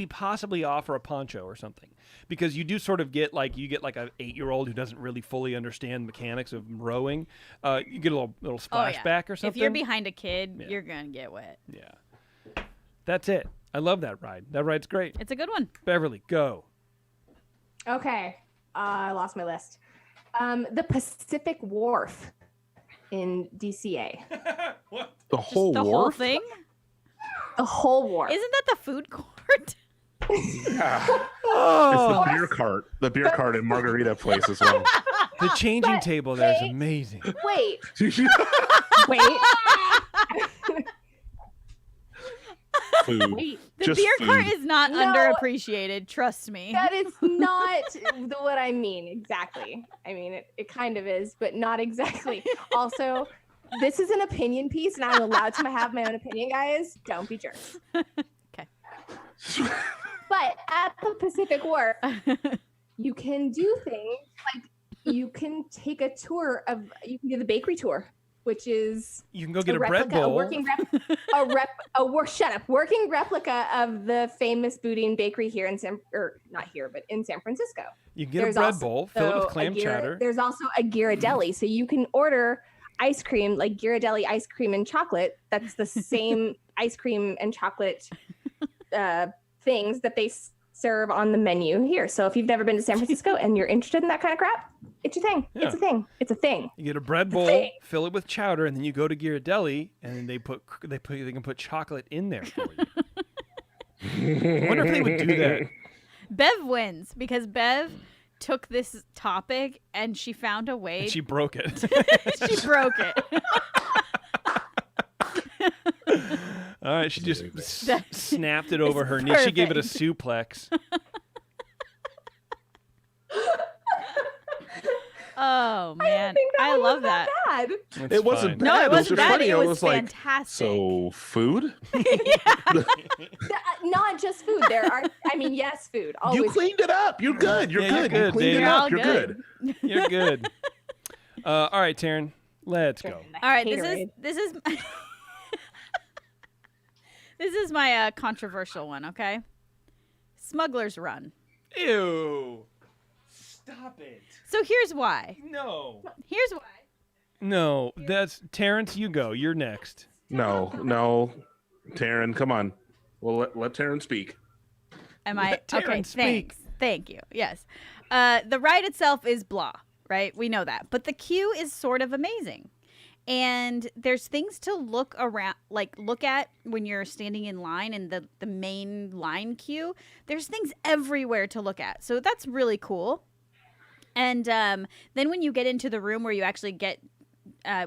possibly offer a poncho or something, because you do sort of get like an 8-year-old who doesn't really fully understand the mechanics of rowing. You get a little Oh, yeah. splashback or something. If you're behind a kid, Yeah. you're going to get wet. Yeah. That's it. I love that ride. That ride's great. It's a good one. Beverly, go. Okay. I lost my list. The Pacific Wharf in DCA. The whole The whole wharf? thing? The whole wharf. Isn't that the food court? It's Oh, the beer cart. The beer cart in Margarita Place as well. the changing But table there is wait. amazing. Wait, wait, Food. wait. The Just beer cart food. is not No. underappreciated. Trust me. That is not what I mean exactly. I mean, it kind of is, but not exactly. Also, this is an opinion piece, and I'm allowed to have my own opinion, guys. Don't be jerks. Okay. But at the Pacific Wharf, you can do things like you can take a tour of, you can do the bakery tour, which is You can go get a bread replica, a bowl. working working replica of the famous Boudin Bakery here in not here, but in San Francisco. You can get There's a bread also bowl, fill it a with clam chowder. There's also a Ghirardelli, so you can order ice cream like Ghirardelli ice cream and chocolate. That's the same ice cream and chocolate things that they serve on the menu here. So if you've never been to San Francisco and you're interested in that kind of crap, it's your thing. Yeah. It's a thing. It's a thing. You get a bread bowl, thing. fill it with chowder, and then you go to Ghirardelli, and then they can put chocolate in there for you. I wonder if they would do that. Bev wins because Bev took this topic and she found a way. And she broke it. She broke it. All right, she just snapped it over her knee. It's She gave it a perfect. suplex. Oh man, think that I one love was that. Bad. It's It wasn't fine. No, bad. it It was wasn't just bad. funny. It I was was like, fantastic. so food? Not just food. There are. I mean, yes, food. Always. You cleaned it up. You're good. You're Yeah, you're good. good, You cleaned Dave. it You're all up. You're good. good. You're good. All right, Taryn, let's go. All right, Haterade. this is this is my controversial one. Okay, Smugglers Run. Ew. Stop it. So here's why. No. Here's why. No, that's Terrence, you go. You're next. No. Taryn, come on. Well, let Taryn speak. Am I Let Taryn okay? speak. Thanks. Thank you. Yes. The ride itself is blah, right? We know that, but the queue is sort of amazing, and there's things to look at when you're standing in line in the main line queue. There's things everywhere to look at, so that's really cool. And then when you get into the room where you actually get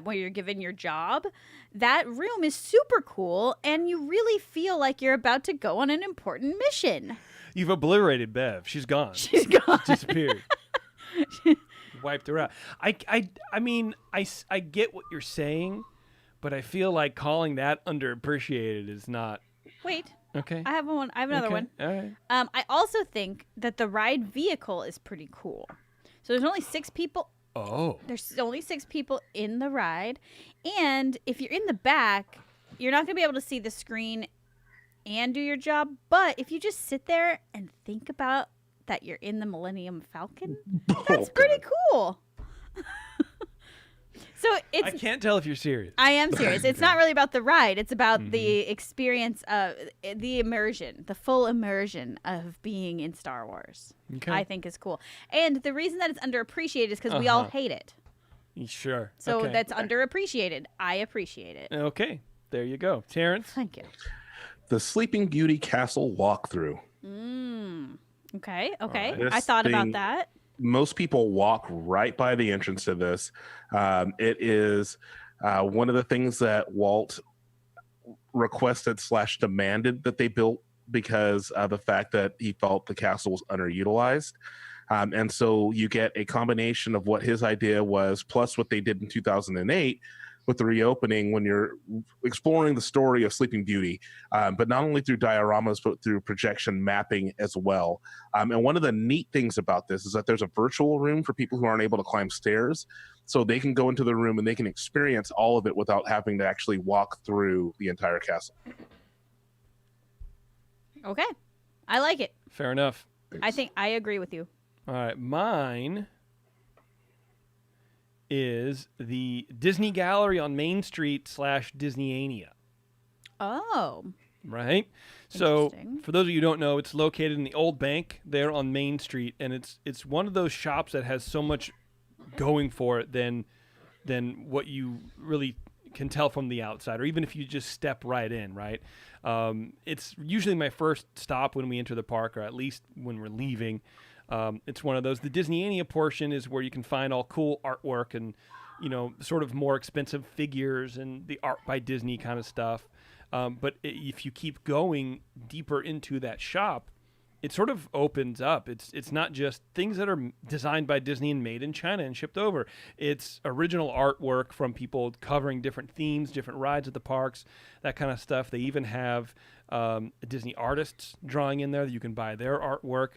where you're given your job, that room is super cool, and you really feel like you're about to go on an important mission. You've obliterated Bev. She's gone. She's gone. Disappeared. Wiped her out. I mean, I get what you're saying, but I feel like calling that underappreciated is not Wait, okay. I have one. I have another Okay, one. All right. I also think that the ride vehicle is pretty cool. So there's only 6 people. Oh. There's only 6 people in the ride, and if you're in the back, you're not gonna be able to see the screen and do your job. But if you just sit there and think about that you're in the Millennium Falcon, that's pretty cool. So I it's. can't tell if you're serious. I am serious. It's not really about the ride. It's about the experience of the immersion, the full immersion of being in Star Wars. Okay. I think is cool. And the reason that it's underappreciated is because we all hate it. Sure. So okay. that's underappreciated. I appreciate it. Okay. There you go. Terrence. Thank you. The Sleeping Beauty Castle walkthrough. Okay. Okay. This I thought about thing- that. Most people walk right by the entrance to this. It is one of the things that Walt requested / demanded that they built because of the fact that he felt the castle was underutilized. And so you get a combination of what his idea was, plus what they did in 2008 with the reopening when you're exploring the story of Sleeping Beauty, but not only through dioramas, but through projection mapping as well. And one of the neat things about this is that there's a virtual room for people who aren't able to climb stairs. So they can go into the room and they can experience all of it without having to actually walk through the entire castle. Okay. I like it. Fair enough. I think I agree with you. All right. Mine is the Disney Gallery on Main Street / Disneyania. Oh. Right? So, Interesting. for those of you who don't know, it's located in the old bank there on Main Street, and it's one of those shops that has so much going for it than what you really can tell from the outside, or even if you just step right in, right? It's usually my first stop when we enter the park, or at least when we're leaving. It's one of those. The Disneyania portion is where you can find all cool artwork and, sort of more expensive figures and the art by Disney kind of stuff. But if you keep going deeper into that shop, it sort of opens up. It's not just things that are designed by Disney and made in China and shipped over. It's original artwork from people covering different themes, different rides at the parks, that kind of stuff. They even have Disney artists drawing in there that you can buy their artwork.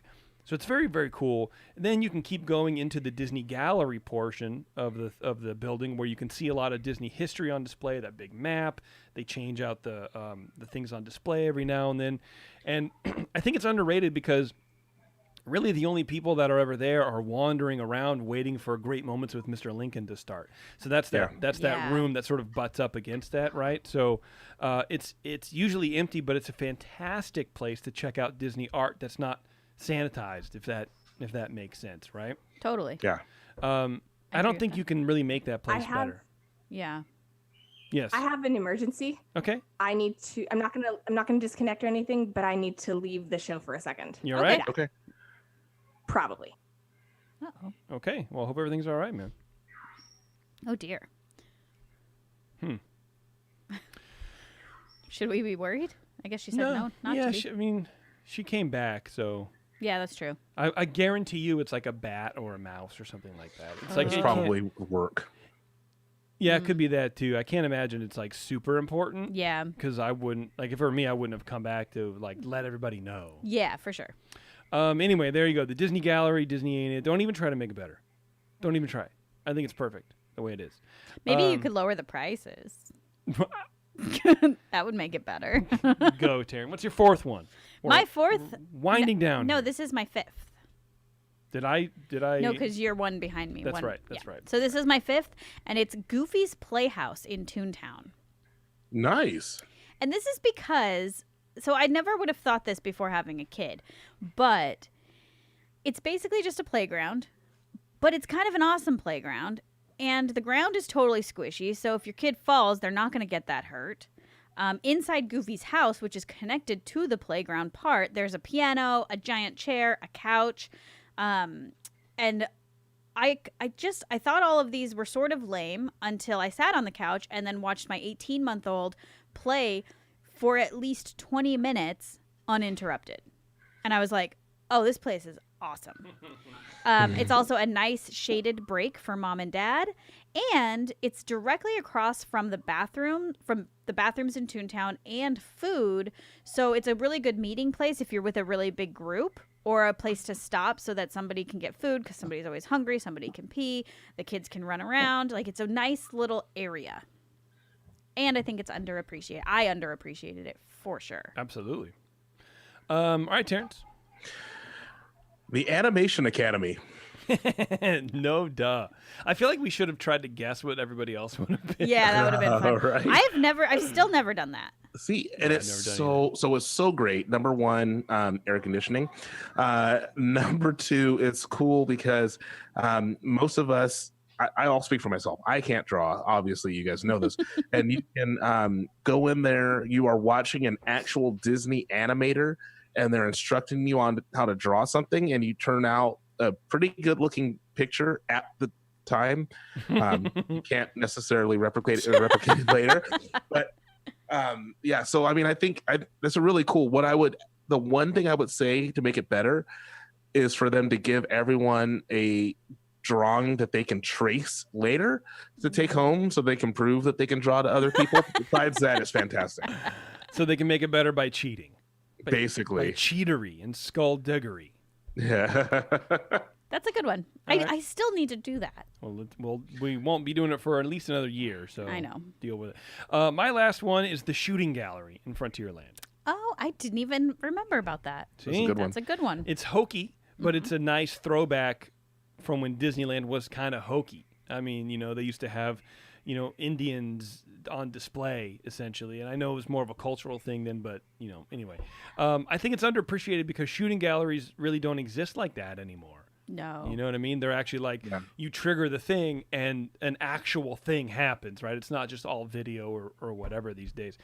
So it's very, very cool. And then you can keep going into the Disney Gallery portion of the building, where you can see a lot of Disney history on display. That big map. They change out the things on display every now and then, and I think it's underrated because really the only people that are ever there are wandering around waiting for great moments with Mr. Lincoln to start. So that's that room that sort of butts up against that, right? So it's usually empty, but it's a fantastic place to check out Disney art that's not sanitized, if that makes sense, right? Totally. Yeah. I don't think you can really make that place better. Yeah. Yes. I have an emergency. Okay. I'm not gonna disconnect or anything, but I need to leave the show for a second. You all right? Yeah. Okay. Probably. Uh-oh. Okay. Well, hope everything's all right, man. Oh dear. Should we be worried? I guess she said no, not to be. She came back, so. Yeah, that's true. I guarantee you it's like a bat or a mouse or something like that. It's like It's probably work. Yeah, it could be that too. I can't imagine it's like super important. Yeah. Because I wouldn't, like, if it were me, I wouldn't have come back to like let everybody know. Yeah, for sure. Anyway, there you go. The Disney Gallery, Disneyania. Don't even try to make it better. Don't even try. I think it's perfect the way it is. Maybe you could lower the prices. That would make it better. Go, Terence. What's your fourth one? My fourth. Winding down. No, here. this is my fifth. Did I? No, because you're one behind me. That's right. That's right. So this is my fifth, and it's Goofy's Playhouse in Toontown. Nice. And this is because, so I never would have thought this before having a kid, but it's basically just a playground, but it's kind of an awesome playground, and the ground is totally squishy, so if your kid falls, they're not going to get that hurt. Inside Goofy's house, which is connected to the playground part, there's a piano, a giant chair, a couch, and I thought all of these were sort of lame until I sat on the couch and then watched my 18-month-old play for at least 20 minutes uninterrupted. And I was like, oh, this place is awesome. It's also a nice shaded break for mom and dad. And it's directly across from the bathrooms in Toontown and food. So it's a really good meeting place if you're with a really big group, or a place to stop so that somebody can get food because somebody's always hungry, somebody can pee, the kids can run around. Like, it's a nice little area. And I think it's underappreciated. I underappreciated it for sure. Absolutely. All right, Terrence. The Animation Academy. No, duh. I feel like we should have tried to guess what everybody else would have been. Yeah, that would have been fun. Right. I've still never done that. See, and it's it's so great. Number one, air conditioning. Number two, it's cool because most of us, I'll speak for myself. I can't draw. Obviously, you guys know this. And you can go in there. You are watching an actual Disney animator, and they're instructing you on how to draw something, and you turn out a pretty good looking picture at the time. You can't necessarily replicate it later, but yeah. So I mean, I think that's a really cool. The one thing I would say to make it better is for them to give everyone a drawing that they can trace later to take home, so they can prove that they can draw to other people. Besides that, it's fantastic. So they can make it better by cheating. Basically, by cheatery and skullduggery. Yeah. That's a good one. Right. I still need to do that. Well, we won't be doing it for at least another year, so I know. Deal with it. My last one is the shooting gallery in Frontierland. Oh, I didn't even remember about that. See? That's a good one. It's hokey, but it's a nice throwback from when Disneyland was kind of hokey. I mean, they used to have, Indians on display, essentially. And I know it was more of a cultural thing then, but, anyway. I think it's underappreciated because shooting galleries really don't exist like that anymore. No. You know what I mean? They're actually like, you trigger the thing and an actual thing happens, right? It's not just all video or whatever these days.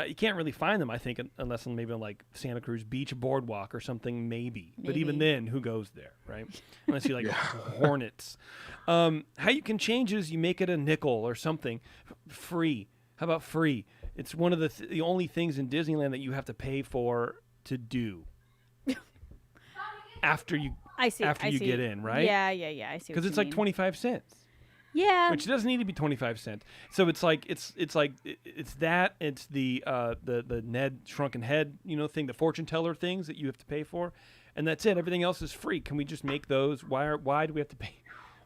You can't really find them, I think, unless on maybe on like Santa Cruz Beach Boardwalk or something, maybe. But even then, who goes there, right? Unless you like hornets. How you can change is you make it a nickel or something. Free. How about free? It's one of the only things in Disneyland that you have to pay for to do. After you get in, right? Yeah. I see. Because it's like 25 cents. Yeah. Which doesn't need to be 25 cents. So it's like it's that. It's the Ned Shrunken Head thing, the fortune teller things that you have to pay for, and that's it. Everything else is free. Can we just make those? Why do we have to pay?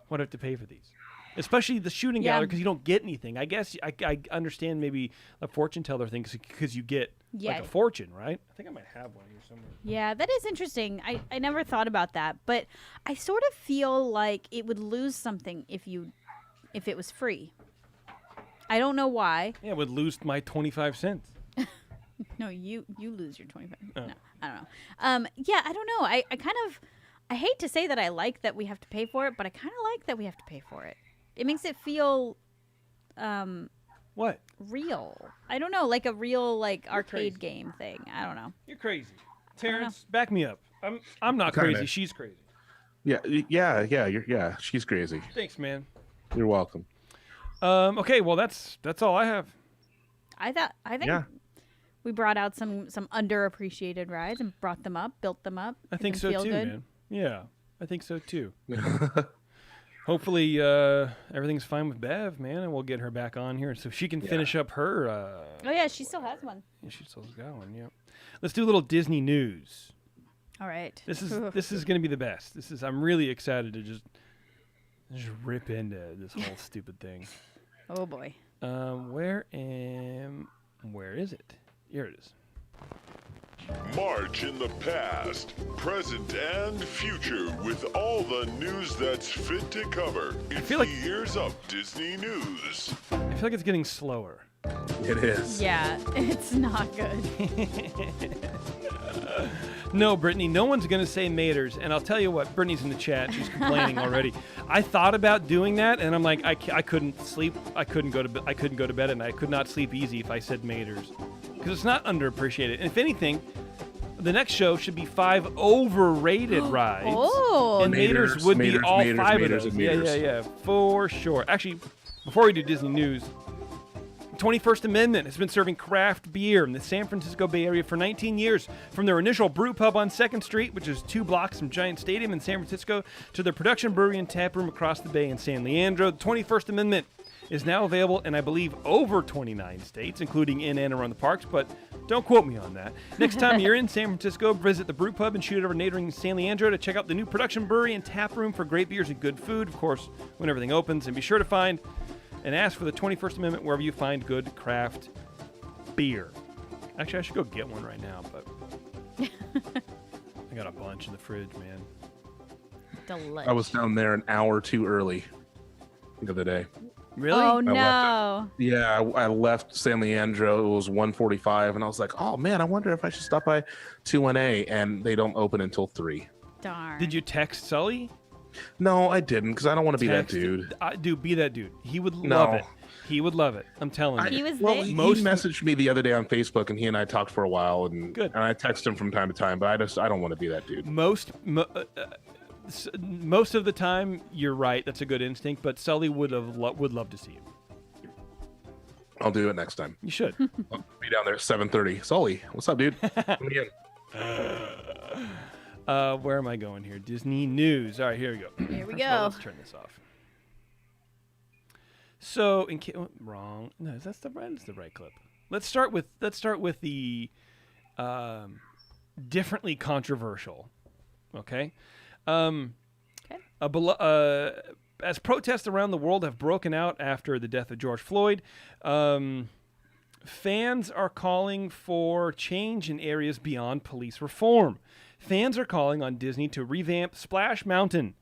Why do we have to pay for these? Especially the shooting gallery, because you don't get anything. I guess I understand maybe a fortune teller thing because you get like a fortune, right? I think I might have one here somewhere. Yeah, that is interesting. I never thought about that, but I sort of feel like it would lose something if it was free. I don't know why. Yeah, it would lose my 25 cents. No, you lose your 25. Oh. No, I don't know. Yeah, I don't know. I hate to say that I like that we have to pay for it, but I kind of like that we have to pay for it. It makes it feel what? Real. I don't know, like a real like arcade game thing. I don't know. You're crazy. Terrence, back me up. I'm not crazy. She's crazy. Yeah, she's crazy. Thanks, man. You're welcome. Okay, well that's all I have. I think we brought out some underappreciated rides and brought them up, built them up. I think so feel too, good. man. Yeah, I think so too. Hopefully everything's fine with Bev, man, and we'll get her back on here so she can finish up her. Oh yeah, she still has one. Yeah, she still's got one. Yeah. Let's do a little Disney news. All right. This is going to be the best. I'm really excited to just rip into this whole stupid thing. Oh boy. Where is it? Here it is. March in the past, present, and future with all the news that's fit to cover. It's feel like- the Earzup Disney News. I feel like it's getting slower. It is. Yeah, it's not good. No, Brittany, no one's going to say Maters. And I'll tell you what, Brittany's in the chat. She's complaining already. I thought about doing that, and I'm like, I couldn't sleep. I couldn't go to bed, and I could not sleep easy if I said Maters. Because it's not underappreciated. And if anything, the next show should be 5 overrated rides. Oh. And Maters would be all 5 of those. Yeah, for sure. Actually, before we do Disney news, 21st Amendment has been serving craft beer in the San Francisco Bay Area for 19 years. From their initial brew pub on 2nd Street, which is 2 blocks from Giant Stadium in San Francisco, to their production brewery and tap room across the bay in San Leandro, the 21st Amendment is now available in, I believe, over 29 states, including in and around the parks, but don't quote me on that. Next time you're in San Francisco, visit the brew pub and shoot over neighboring San Leandro to check out the new production brewery and tap room for great beers and good food, of course, when everything opens. And be sure to find and ask for the 21st Amendment wherever you find good craft beer. Actually, I should go get one right now, but I got a bunch in the fridge, man. Delicious. I was down there an hour too early the other day. Really? Oh no. I left San Leandro. It was 1:45, and I was like, "Oh man, I wonder if I should stop by 2-1-A," and they don't open until 3. Darn. Did you text Sully? No, I didn't, because I don't want to be that Text- dude. Dude, be that dude. He would No. love it. He would love it. I'm telling you. He was Well, there. he Most- messaged me the other day on Facebook, and he and I talked for a while, and Good. and I text him from time to time, but I don't want to be that dude. Most of the time, you're right. That's a good instinct. But Sully would love to see you. I'll do it next time. You should. I'll be down there at 7:30. Sully, what's up, dude? Let me in. Where am I going here? Disney news. All right, here we go. Here we First of all, go. let's turn this off. So, wrong. No, that's the right clip. Let's start with the differently controversial. Okay. As protests around the world have broken out after the death of George Floyd, fans are calling for change in areas beyond police reform. Fans are calling on Disney to revamp Splash Mountain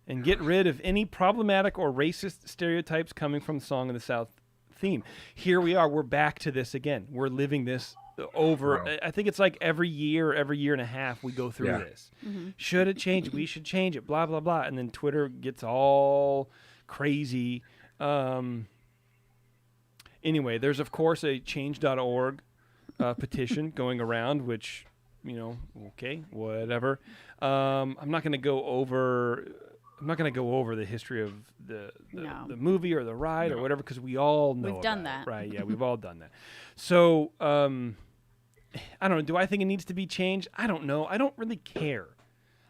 and get rid of any problematic or racist stereotypes coming from the Song of the South theme. Here we are. We're back to this again. We're living this over. Wow. I think it's like every year and a half we go through Yeah. this. Should it change? We should change it. Blah blah blah. And then Twitter gets all crazy. Anyway, there's of course a change.org petition going around, which, okay, whatever. I'm not going to go over the history of the movie or the ride or whatever, because we all know We've done about it, that. right? Yeah, we've all done that. So I don't know. Do I think it needs to be changed? I don't know. I don't really care.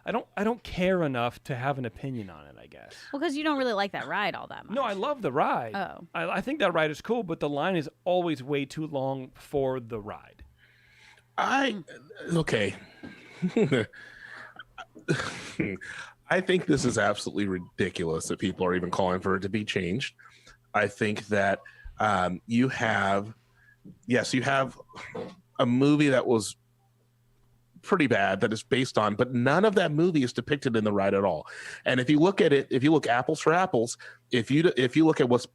I don't care enough to have an opinion on it, I guess. Well, because you don't really like that ride all that much. No, I love the ride. Oh. I think that ride is cool, but the line is always way too long for the ride. Okay. I think this is absolutely ridiculous that people are even calling for it to be changed. I think that you have a movie that was pretty bad that is based on, but none of that movie is depicted in the ride at all. And if you look at it, if you look apples for apples, if you look at what's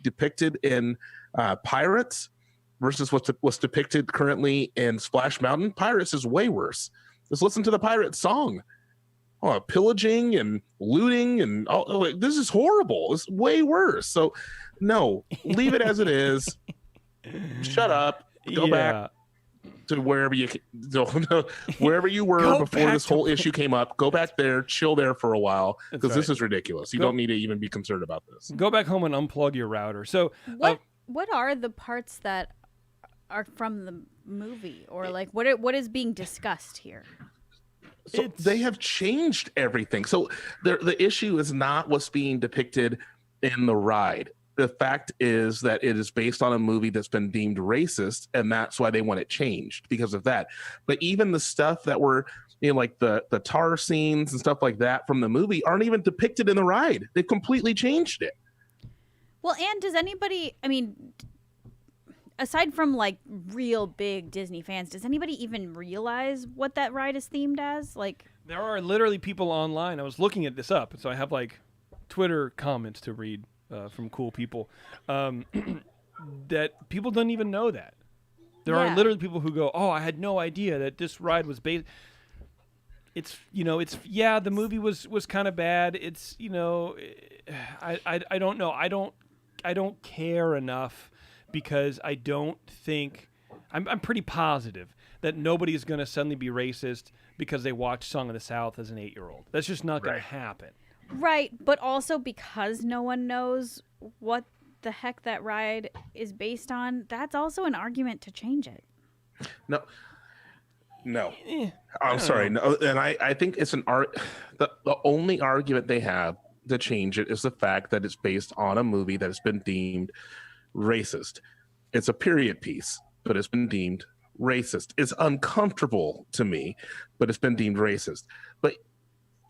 depicted in Pirates versus what's depicted currently in Splash Mountain, Pirates is way worse. Just listen to the Pirates song. Oh, pillaging and looting and all, this is horrible. It's way worse. So no, leave it as it is. Shut up. Go back to wherever you were before this whole issue came up. Go back there, chill there for a while, because this is ridiculous. You don't need to even be concerned about this. Go back home and unplug your router. So what are the parts that are from the movie, or like what is being discussed here? So they have changed everything. So the issue is not what's being depicted in the ride. The fact is that it is based on a movie that's been deemed racist, and that's why they want it changed, because of that. But even the stuff that were, like the tar scenes and stuff like that from the movie aren't even depicted in the ride. They completely changed it. Well, and does anybody, aside from like real big Disney fans, does anybody even realize what that ride is themed as? Like, there are literally people online. I was looking at this up, so I have like Twitter comments to read from cool people that people don't even know that. There are literally people who go, "Oh, I had no idea that this ride was based." It's the movie was kind of bad. It's I don't know. I don't care enough, because I don't think I'm pretty positive that nobody is going to suddenly be racist because they watched Song of the South as an 8-year-old. That's just not going to happen. Right, but also because no one knows what the heck that ride is based on, that's also an argument to change it. No. I'm sorry. No, and I think it's an art. The only argument they have to change it is the fact that it's based on a movie that has been deemed racist. It's a period piece, but it's been deemed racist. It's uncomfortable to me, but it's been deemed racist. But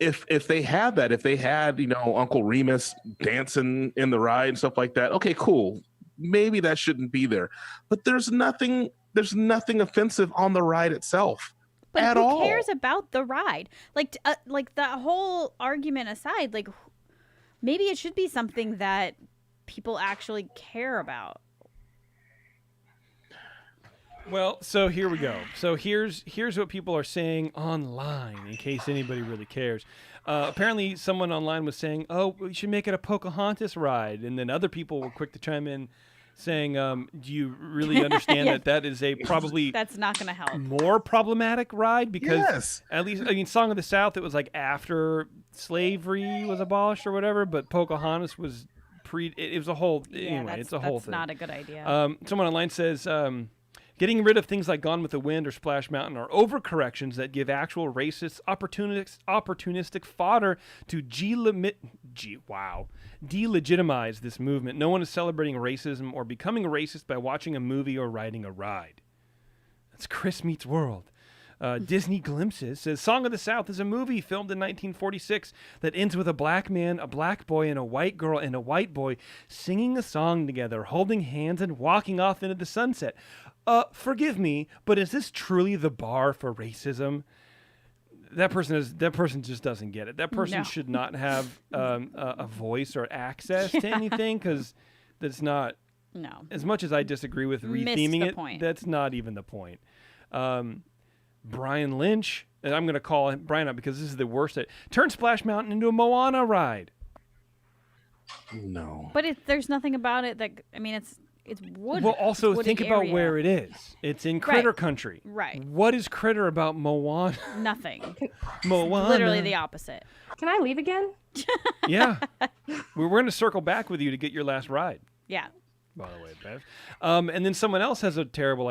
if they had that, if they had, Uncle Remus dancing in the ride and stuff like that, okay, cool. Maybe that shouldn't be there. But there's nothing offensive on the ride itself. But at who all. cares about the ride? Like the whole argument aside, like maybe it should be something that people actually care about. Well, so here we go. So here's what people are saying online, in case anybody really cares. Apparently, someone online was saying, "Oh, we should make it a Pocahontas ride," and then other people were quick to chime in, saying, "Do you really understand that is a probably that's not going to help more problematic ride? Because at least, Song of the South, it was like after slavery was abolished or whatever, but Pocahontas was it was a whole anyway. It's a whole thing. That's not a good idea. Someone online says." Getting rid of things like Gone with the Wind or Splash Mountain are overcorrections that give actual racists opportunistic fodder to delegitimize this movement. No one is celebrating racism or becoming a racist by watching a movie or riding a ride. That's Chris Meets World. Disney Glimpses says Song of the South is a movie filmed in 1946 that ends with a black man, a black boy, and a white girl and a white boy singing a song together, holding hands and walking off into the sunset. Forgive me, but is this truly the bar for racism? That person just doesn't get it. That person should not have a voice or access to anything, because that's not No. As much as I disagree with Missed retheming the it, point. that's not even the point. Brian Lynch, and I'm going to call him Brian up because this is the worst. Turn Splash Mountain into a Moana ride. No. But there's nothing about it that, I mean, it's wood. Well, also it's woody think about area. where it is. It's in Critter Country. Right. What is Critter about Moana? Nothing. Moana. Literally the opposite. Can I leave again? Yeah. We're going to circle back with you to get your last ride. Yeah. By the way, Bev. And then someone else has not a terrible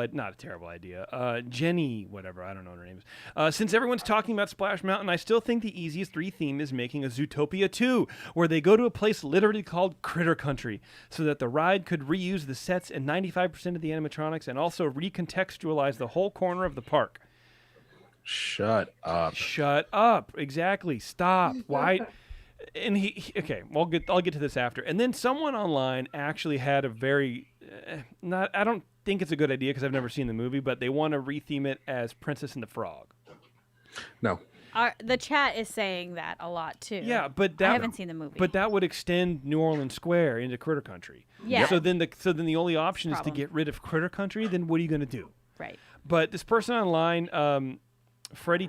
idea. Jenny, whatever, I don't know what her name is. Since everyone's talking about Splash Mountain, I still think the easiest retheme is making a Zootopia 2, where they go to a place literally called Critter Country, so that the ride could reuse the sets and 95% of the animatronics and also recontextualize the whole corner of the park. Shut up. Shut up. Exactly. Stop. Why? And okay, I'll get to this after. And then someone online actually had a very I don't think it's a good idea because I've never seen the movie, but they want to retheme it as Princess and the Frog. No. The chat is saying that a lot too. Yeah, but I haven't seen the movie. But that would extend New Orleans Square into Critter Country. Yeah. So then the only option is to Problem. get rid of Critter Country. Then what are you going to do? Right. But this person online, Freddie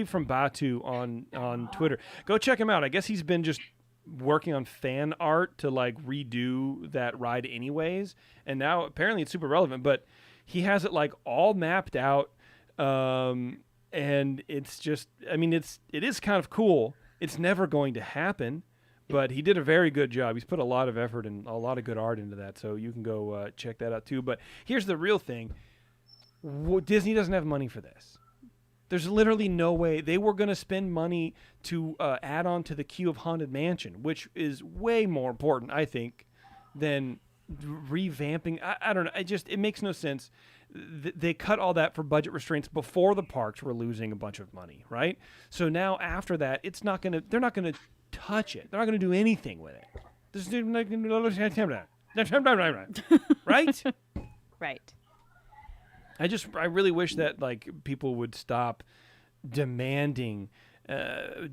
from Batu on Twitter, go check him out. I guess he's been just working on fan art to like redo that ride anyways, and now apparently it's super relevant. But he has it like all mapped out, and it's just, I mean, it is kind of cool. It's never going to happen, but he did a very good job. He's put a lot of effort and a lot of good art into that, so you can go check that out too. But here's the real thing: Disney doesn't have money for this. There's literally no way. They were going to spend money to add on to the queue of Haunted Mansion, which is way more important, I think, than revamping. I don't know. It makes no sense. They cut all that for budget restraints before the parks were losing a bunch of money, right? So now after that, they're not going to touch it. They're not going to do anything with it. Right? Right. I really wish that like people would stop demanding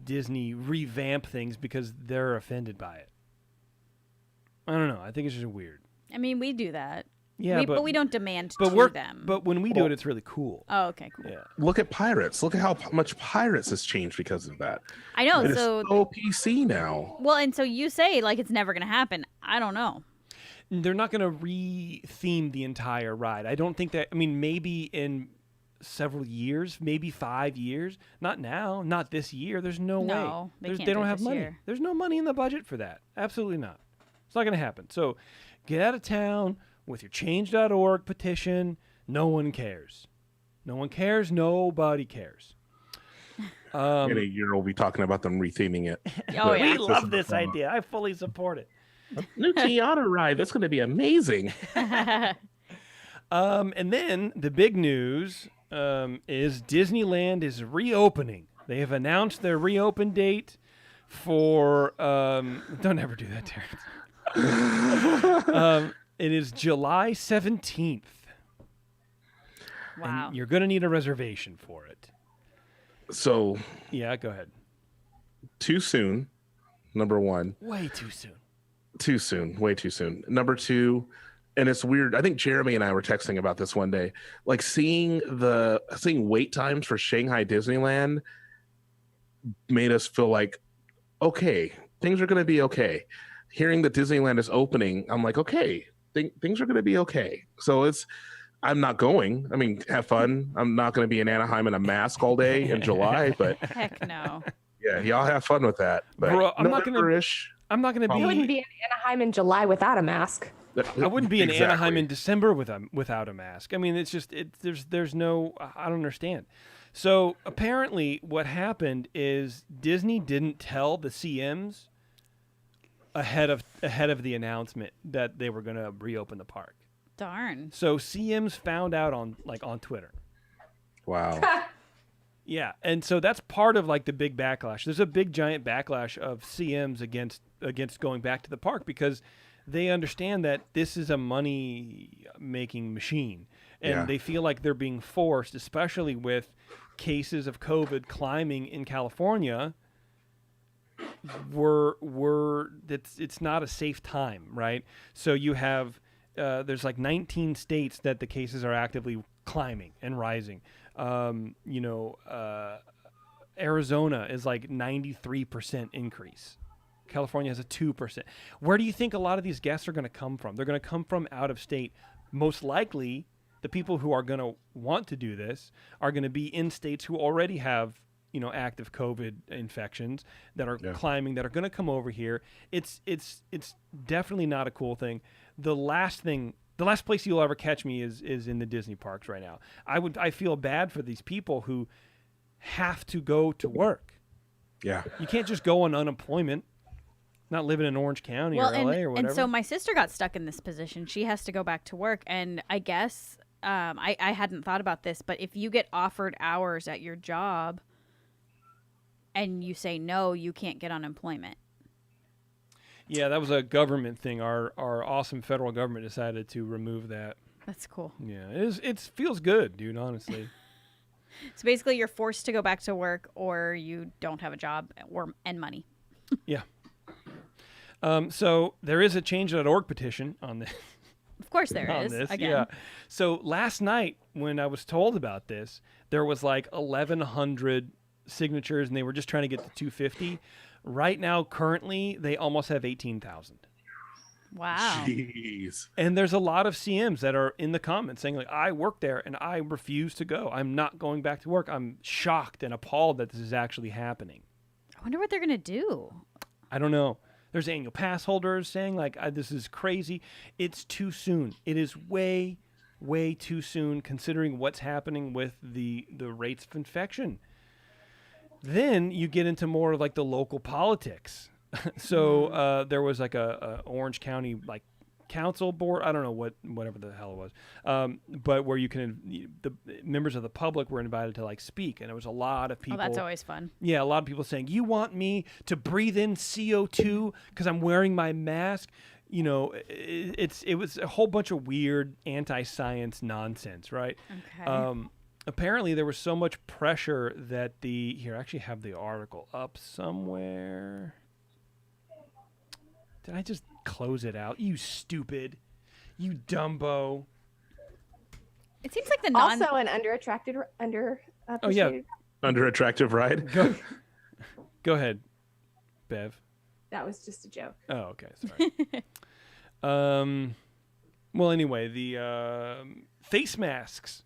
Disney revamp things because they're offended by it. I don't know. I think it's just weird. I mean, we do that. Yeah, but we don't demand them. But when we do it, it's really cool. Oh, okay, cool. Yeah. Look at Pirates. Look at how much Pirates has changed because of that. I know. It is So PC now. well, and so you say like it's never going to happen. I don't know. They're not going to re-theme the entire ride. I don't think that. I mean, maybe in several years, maybe 5 years. Not now. Not this year. There's no way. No, they can't They do don't it have this money. year. There's no money in the budget for that. Absolutely not. It's not going to happen. So get out of town with your change.org petition. No one cares. No one cares. Nobody cares. In a year, we'll be talking about them retheming it. Oh, yeah. We love this idea. I fully support it. New Tiana ride. That's going to be amazing. And then the big news is Disneyland is reopening. They have announced their reopen date for. Don't ever do that, Terrence. It is July 17th. Wow. And you're going to need a reservation for it. So, Yeah, go ahead. too soon, number one. Way too soon. Too soon, way too soon. Number two, and it's weird. I think Jeremy and I were texting about this one day. Like seeing wait times for Shanghai Disneyland made us feel like, okay, things are going to be okay. Hearing that Disneyland is opening, I'm like, okay, things are going to be okay. So I'm not going. I mean, have fun. I'm not going to be in Anaheim in a mask all day in July, but Heck no. yeah, y'all have fun with that. But Bro, I'm not gonna- November-ish. I'm not going to I wouldn't be. be in Anaheim in July without a mask. I wouldn't be in Exactly. Anaheim in December without a mask. I mean, it's just there's no. I don't understand. So apparently, what happened is Disney didn't tell the CMs ahead of the announcement that they were going to reopen the park. Darn. So CMs found out on Twitter. Wow. Yeah, and so that's part of like the big backlash. There's a big giant backlash of CMs against going back to the park because they understand that this is a money making machine, and Yeah. they feel like they're being forced, especially with cases of COVID climbing in California. It's not a safe time, right? So you have there's like 19 states that the cases are actively climbing and rising. Arizona is like 93% increase. California has a 2%. Where do you think a lot of these guests are going to come from? They're going to come from out of state. Most likely, the people who are going to want to do this are going to be in states who already have, active COVID infections that are climbing, that are going to come over here. It's definitely not a cool thing. The last place you'll ever catch me is in the Disney parks right now. I feel bad for these people who have to go to work. Yeah. You can't just go on unemployment. Not living in Orange County or LA or whatever. And so my sister got stuck in this position. She has to go back to work. And I guess I hadn't thought about this, but if you get offered hours at your job and you say no, you can't get unemployment. Yeah, that was a government thing. Our awesome federal government decided to remove that. That's cool. Yeah, it feels good, dude, honestly. So basically you're forced to go back to work or you don't have a job and money. Yeah. So there is a change.org petition on this. Of course there is. Again. Yeah. So last night when I was told about this, there was like 1,100 signatures and they were just trying to get to 250. Right now, currently, they almost have 18,000. Wow. Jeez. And there's a lot of CMs that are in the comments saying, like, I work there and I refuse to go. I'm not going back to work. I'm shocked and appalled that this is actually happening. I wonder what they're going to do. I don't know. There's annual pass holders saying, like, this is crazy. It's too soon. It is way, way too soon considering what's happening with the rates of infection. Then you get into more of, like, the local politics. So there was, like, a Orange County, like, council board. I don't know whatever the hell it was. But where the members of the public were invited to, like, speak. And there was a lot of people. Oh, that's always fun. Yeah, a lot of people saying, you want me to breathe in CO2 because I'm wearing my mask? It was a whole bunch of weird anti-science nonsense, right? Okay. Apparently, there was so much pressure that here, I actually have the article up somewhere. Did I just close it out? You stupid. You dumbo. It seems like the Also an underappreciated. Oh, yeah. Under attractive ride. Go ahead, Bev. That was just a joke. Oh, okay. Sorry. Well, anyway, the face masks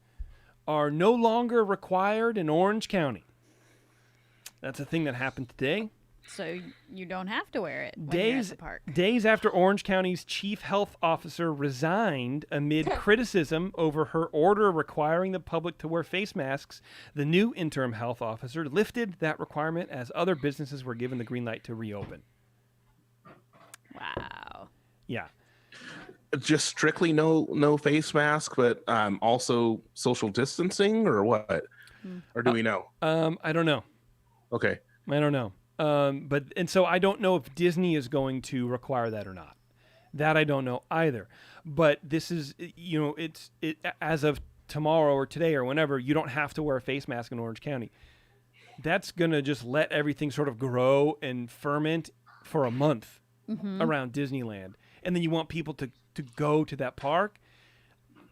are no longer required in Orange County. That's a thing that happened today. So you don't have to wear it when you're at the park. Days after Orange County's chief health officer resigned amid criticism over her order requiring the public to wear face masks, the new interim health officer lifted that requirement as other businesses were given the green light to reopen. Wow. Yeah. Just strictly no face mask, but also social distancing, or what? Or do we know? I don't know. Okay. I don't know. So I don't know if Disney is going to require that or not. That I don't know either. But this is, as of tomorrow or today or whenever, you don't have to wear a face mask in Orange County. That's going to just let everything sort of grow and ferment for a month around Disneyland. And then you want people to go to that park.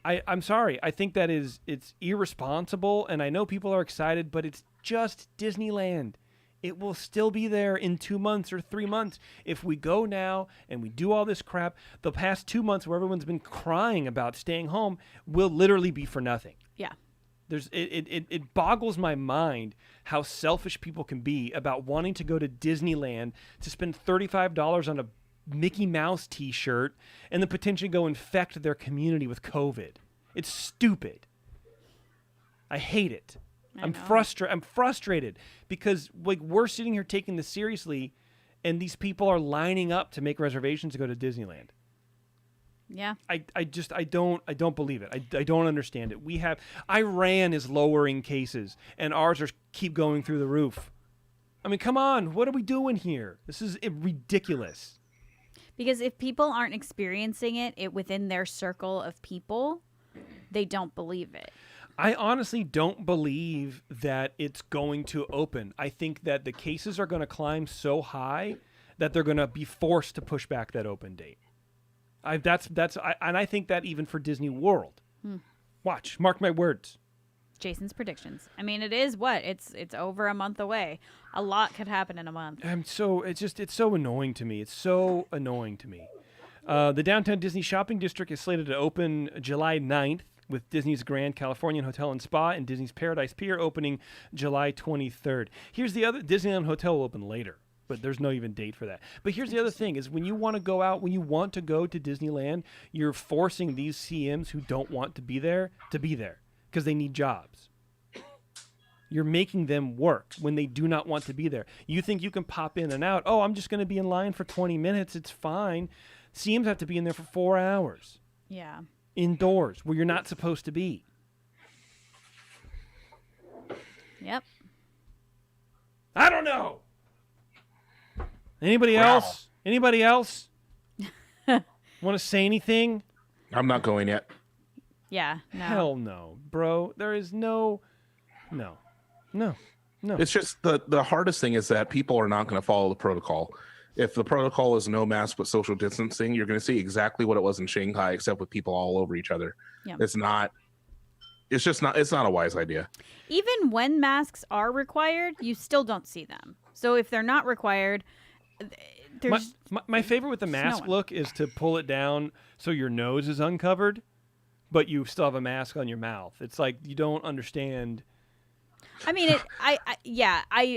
I'm sorry. I think that it's irresponsible, and I know people are excited, but it's just Disneyland. It will still be there in 2 months or 3 months. If we go now and we do all this crap, the past 2 months where everyone's been crying about staying home will literally be for nothing. Yeah. It boggles my mind how selfish people can be about wanting to go to Disneyland to spend $35 on a Mickey Mouse t-shirt and then potentially go infect their community with COVID. It's stupid. I hate it. I'm frustrated because we're sitting here taking this seriously, and these people are lining up to make reservations to go to Disneyland. Yeah. I don't believe it. I don't understand it. Iran is lowering cases, and ours keep going through the roof. I mean, come on. What are we doing here? This is ridiculous. Because if people aren't experiencing it within their circle of people, they don't believe it. I honestly don't believe that it's going to open. I think that the cases are going to climb so high that they're going to be forced to push back that open date. And I think that even for Disney World. Watch, mark my words. Jason's predictions. I mean, it is what? It's over a month away. A lot could happen in a month. It's so annoying to me. It's so annoying to me. The Downtown Disney Shopping District is slated to open July 9th, with Disney's Grand Californian Hotel and Spa and Disney's Paradise Pier opening July 23rd. Here's the other, Disneyland Hotel will open later, but there's no even date for that. But here's the other thing is when you want to go out, when you want to go to Disneyland, you're forcing these CMs who don't want to be there because they need jobs. You're making them work when they do not want to be there. You think you can pop in and out. Oh, I'm just going to be in line for 20 minutes. It's fine. CMs have to be in there for 4 hours. Yeah. Indoors where you're not supposed to be. Yep. I don't know. Anybody else? Anybody else? Want to say anything? I'm not going yet. Yeah. No. Hell no, bro. There is no. It's just the hardest thing is that people are not going to follow the protocol. If the protocol is no mask but social distancing, you're going to see exactly what it was in Shanghai, except with people all over each other. Yeah. It's not a wise idea. Even when masks are required, you still don't see them. So if they're not required, there's my favorite with the mask look is to pull it down so your nose is uncovered, but you still have a mask on your mouth. It's like you don't understand. I mean, I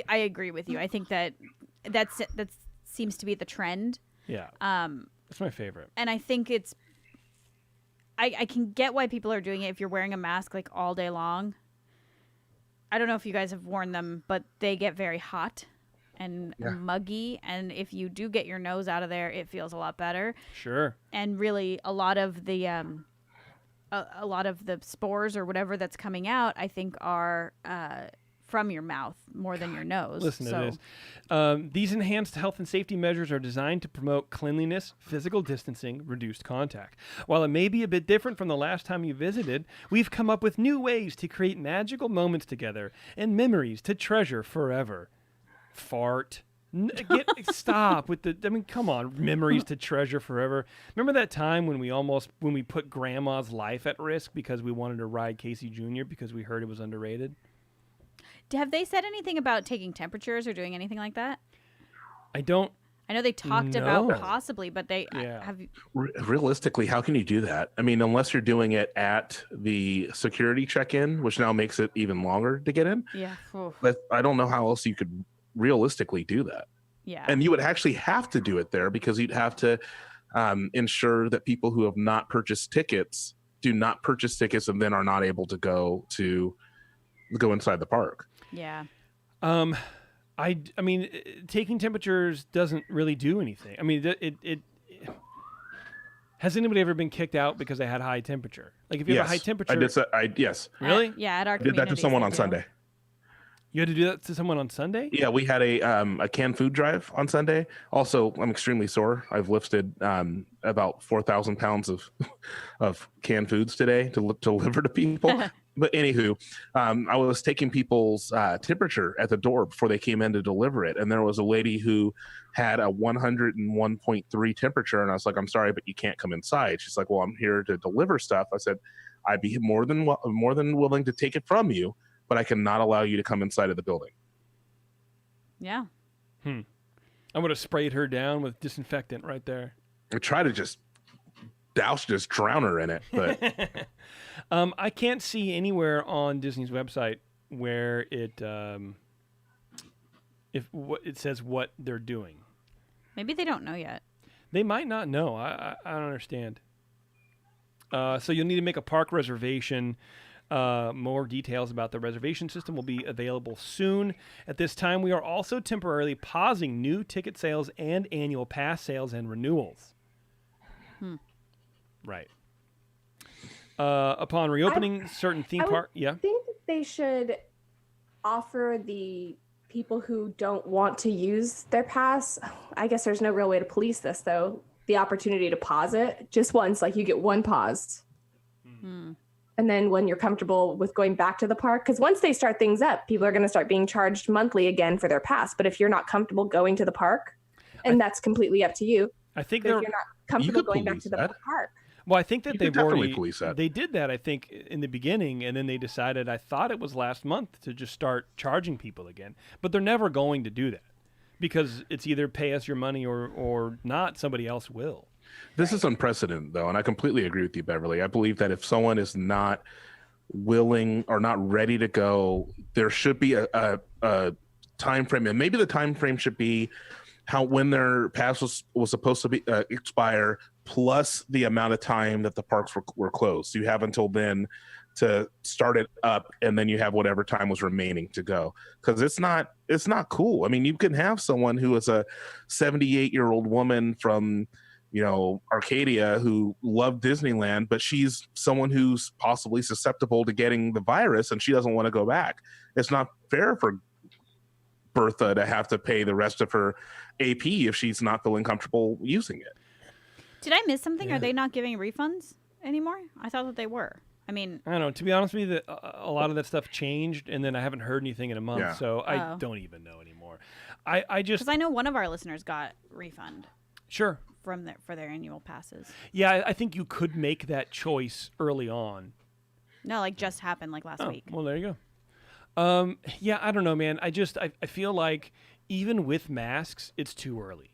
agree with you. I think that seems to be the trend. Yeah. That's my favorite. And I think it's I can get why people are doing it if you're wearing a mask like all day long. I don't know if you guys have worn them, but they get very hot and muggy, and if you do get your nose out of there, it feels a lot better. Sure. And really a lot of the spores or whatever that's coming out, I think are from your mouth more than your nose. Listen to this. These enhanced health and safety measures are designed to promote cleanliness, physical distancing, reduced contact. While it may be a bit different from the last time you visited, we've come up with new ways to create magical moments together and memories to treasure forever. Fart. Stop with the. I mean, come on. Memories to treasure forever. Remember that time when we put Grandma's life at risk because we wanted to ride Casey Jr. because we heard it was underrated? Have they said anything about taking temperatures or doing anything like that? I know they talked about possibly, but they have. Realistically, how can you do that? I mean, unless you're doing it at the security check-in, which now makes it even longer to get in. Yeah. But I don't know how else you could realistically do that. Yeah. And you would actually have to do it there because you'd have to ensure that people who have not purchased tickets do not purchase tickets and then are not able to go inside the park. Yeah. I mean, taking temperatures doesn't really do anything. I mean, it has anybody ever been kicked out because they had high temperature? Like if you have a high temperature, yes. Really? Yeah, at our I did that to someone on Sunday. You had to do that to someone on Sunday? Yeah, we had a canned food drive on Sunday. Also, I'm extremely sore. I've lifted about 4,000 pounds of canned foods today to deliver to people. But anywho, I was taking people's temperature at the door before they came in to deliver it. And there was a lady who had a 101.3 temperature. And I was like, I'm sorry, but you can't come inside. She's like, well, I'm here to deliver stuff. I said, I'd be more than willing to take it from you, but I cannot allow you to come inside of the building. Yeah. I would have sprayed her down with disinfectant right there. I try to just drown her in it, but I can't see anywhere on Disney's website where it says what they're doing. Maybe they don't know yet. They might not know. I don't understand. So you'll need to make a park reservation. More details about the reservation system will be available soon. At this time, we are also temporarily pausing new ticket sales and annual pass sales and renewals. Right. Upon reopening certain theme park, I think that they should offer the people who don't want to use their pass. I guess there's no real way to police this, though. The opportunity to pause it just once, like you get one pause. And then when you're comfortable with going back to the park, because once they start things up, people are going to start being charged monthly again for their pass. But if you're not comfortable going to the park, and that's completely up to you, I think But if they're. you're not comfortable could going back police to the that. park. Well, I think that You they've could definitely already police that. they did that. I think in the beginning, and then they decided. I thought it was last month to just start charging people again, but they're never going to do that because it's either pay us your money or not. Somebody else will. This is unprecedented, though, and I completely agree with you, Beverly. I believe that if someone is not willing or not ready to go, there should be a time frame, and maybe the time frame should be when their pass was supposed to be expire, plus the amount of time that the parks were closed. So you have until then to start it up, and then you have whatever time was remaining to go. Because it's not cool. I mean, you can have someone who is a 78-year-old woman from Arcadia who loved Disneyland, but she's someone who's possibly susceptible to getting the virus and she doesn't want to go back. It's not fair for Bertha to have to pay the rest of her AP if she's not feeling comfortable using it. Did I miss something? Are they not giving refunds anymore? I thought that they were. I mean, I don't know. To be honest with you, a lot of that stuff changed, and then I haven't heard anything in a month, Yeah. so I don't even know anymore. I just because I know one of our listeners got refund sure. for their annual passes. Yeah, I think you could make that choice early on. No, like just happened like last week. Well, there you go. Yeah, I don't know, man. I feel like even with masks, it's too early.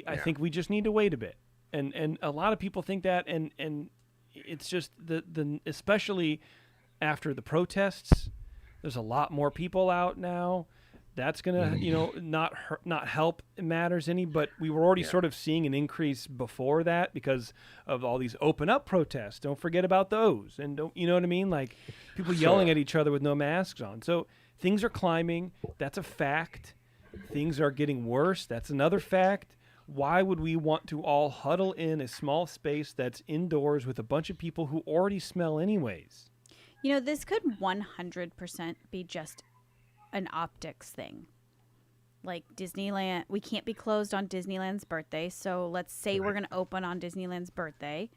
I think we just need to wait a bit, and a lot of people think that, and it's just the especially after the protests, there's a lot more people out now. That's gonna not help matters any, but we were already sort of seeing an increase before that because of all these open up protests. Don't forget about those, and don't you know what I mean? Like people yelling at each other with no masks on. So things are climbing. That's a fact. Things are getting worse. That's another fact. Why would we want to all huddle in a small space that's indoors with a bunch of people who already smell anyways? This could 100% be just an optics thing. Like Disneyland, we can't be closed on Disneyland's birthday. So let's say we're going to open on Disneyland's birthday.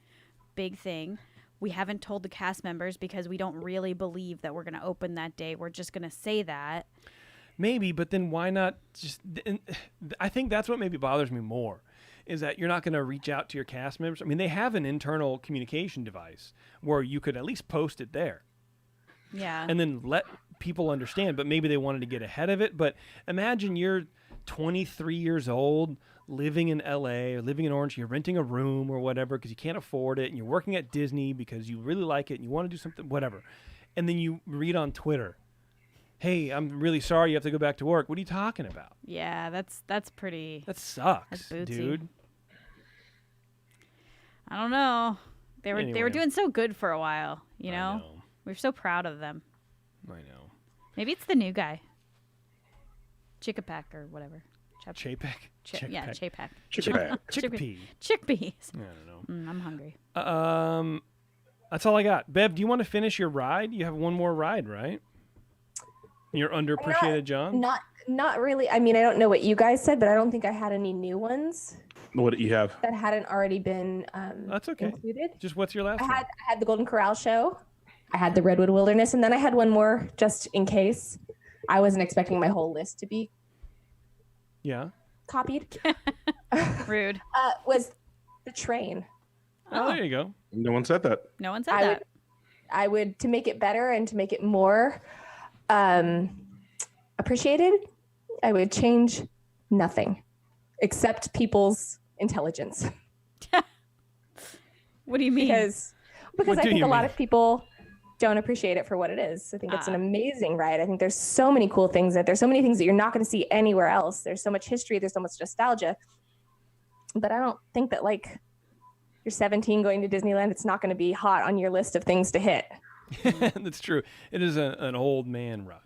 Big thing. We haven't told the cast members because we don't really believe that we're going to open that day. We're just going to say that. Maybe, but then why not just... I think that's what maybe bothers me more, is that you're not going to reach out to your cast members. I mean, they have an internal communication device where you could at least post it there. Yeah. And then let people understand, but maybe they wanted to get ahead of it. But imagine you're 23 years old, living in LA or living in Orange, you're renting a room or whatever because you can't afford it, and you're working at Disney because you really like it and you want to do something, whatever. And then you read on Twitter, hey, I'm really sorry you have to go back to work. What are you talking about? Yeah, that's pretty... That sucks, That's bootsy. dude. I don't know. They were Anyway. doing so good for a while, you I know? know. We're so proud of them. I know. Maybe it's the new guy. Chickapack or whatever. Chapek? Yeah, Chapek. Chickpea. Chickpeas. I don't know. I'm hungry. That's all I got. Bev, do you want to finish your ride? You have one more ride, right? You're underappreciated, John? Not really. I mean, I don't know what you guys said, but I don't think I had any new ones What do you have? that hadn't already been That's okay. included. Just what's your last I one? had the Golden Corral show. I had the Redwood Wilderness, and then I had one more just in case. I wasn't expecting my whole list to be Yeah. copied. Rude. Was the train. Oh, there you go. No one said that. No one said that. I would, to make it better and to make it more appreciated, I would change nothing except people's intelligence. What do you mean? Because What I do think you a lot mean? of people don't appreciate it for what it is. I think it's an amazing ride. I think there's so many cool things there's so many things that you're not going to see anywhere else. There's so much history. There's so much nostalgia. But I don't think that like you're 17 going to Disneyland, it's not going to be hot on your list of things to hit. That's true. It is an old man ride.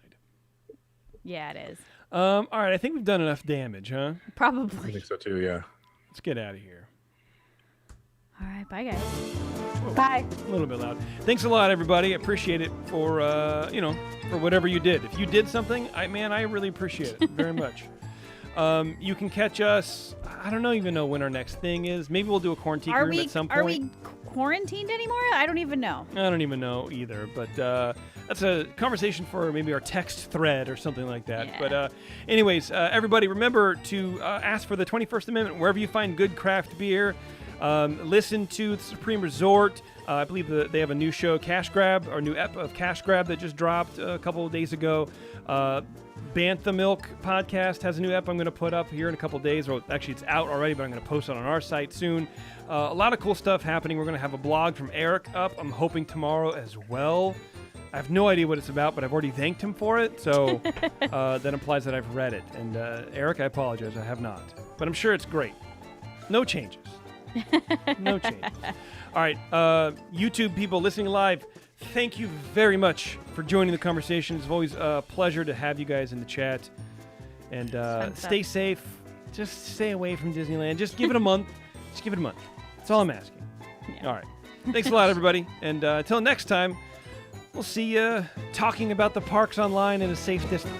Yeah, it is. All right. I think we've done enough damage, huh? I Probably. think so too, yeah. Let's get out of here. All right, bye guys. Bye. A little bit loud. Thanks a lot, everybody. I appreciate it for for whatever you did. If you did something, I really appreciate it very much. You can catch us. I don't even know when our next thing is. Maybe we'll do a quarantine room at some point. Are we quarantined anymore? I don't even know. I don't even know either, but that's a conversation for maybe our text thread or something like that. Yeah. But anyways, everybody remember to ask for the 21st Amendment wherever you find good craft beer. Listen to the Supreme Resort. I believe they have a new show, Cash Grab, or new ep of Cash Grab that just dropped a couple of days ago. Bantha Milk podcast has a new ep I'm going to put up here in a couple of days. Or actually, it's out already, but I'm going to post it on our site soon. A lot of cool stuff happening. We're going to have a blog from Eric up, I'm hoping tomorrow as well. I have no idea what it's about, but I've already thanked him for it, so that implies that I've read it. And Eric, I apologize, I have not. But I'm sure it's great. No changes. No changes. All right, YouTube people listening live, thank you very much for joining the conversation. It's always a pleasure to have you guys in the chat. And stay safe. Just stay away from Disneyland. Just give it a month. Just give it a month. That's all I'm asking. Yeah. All right. Thanks a lot, everybody. And until next time, we'll see you talking about the parks online in a safe distance.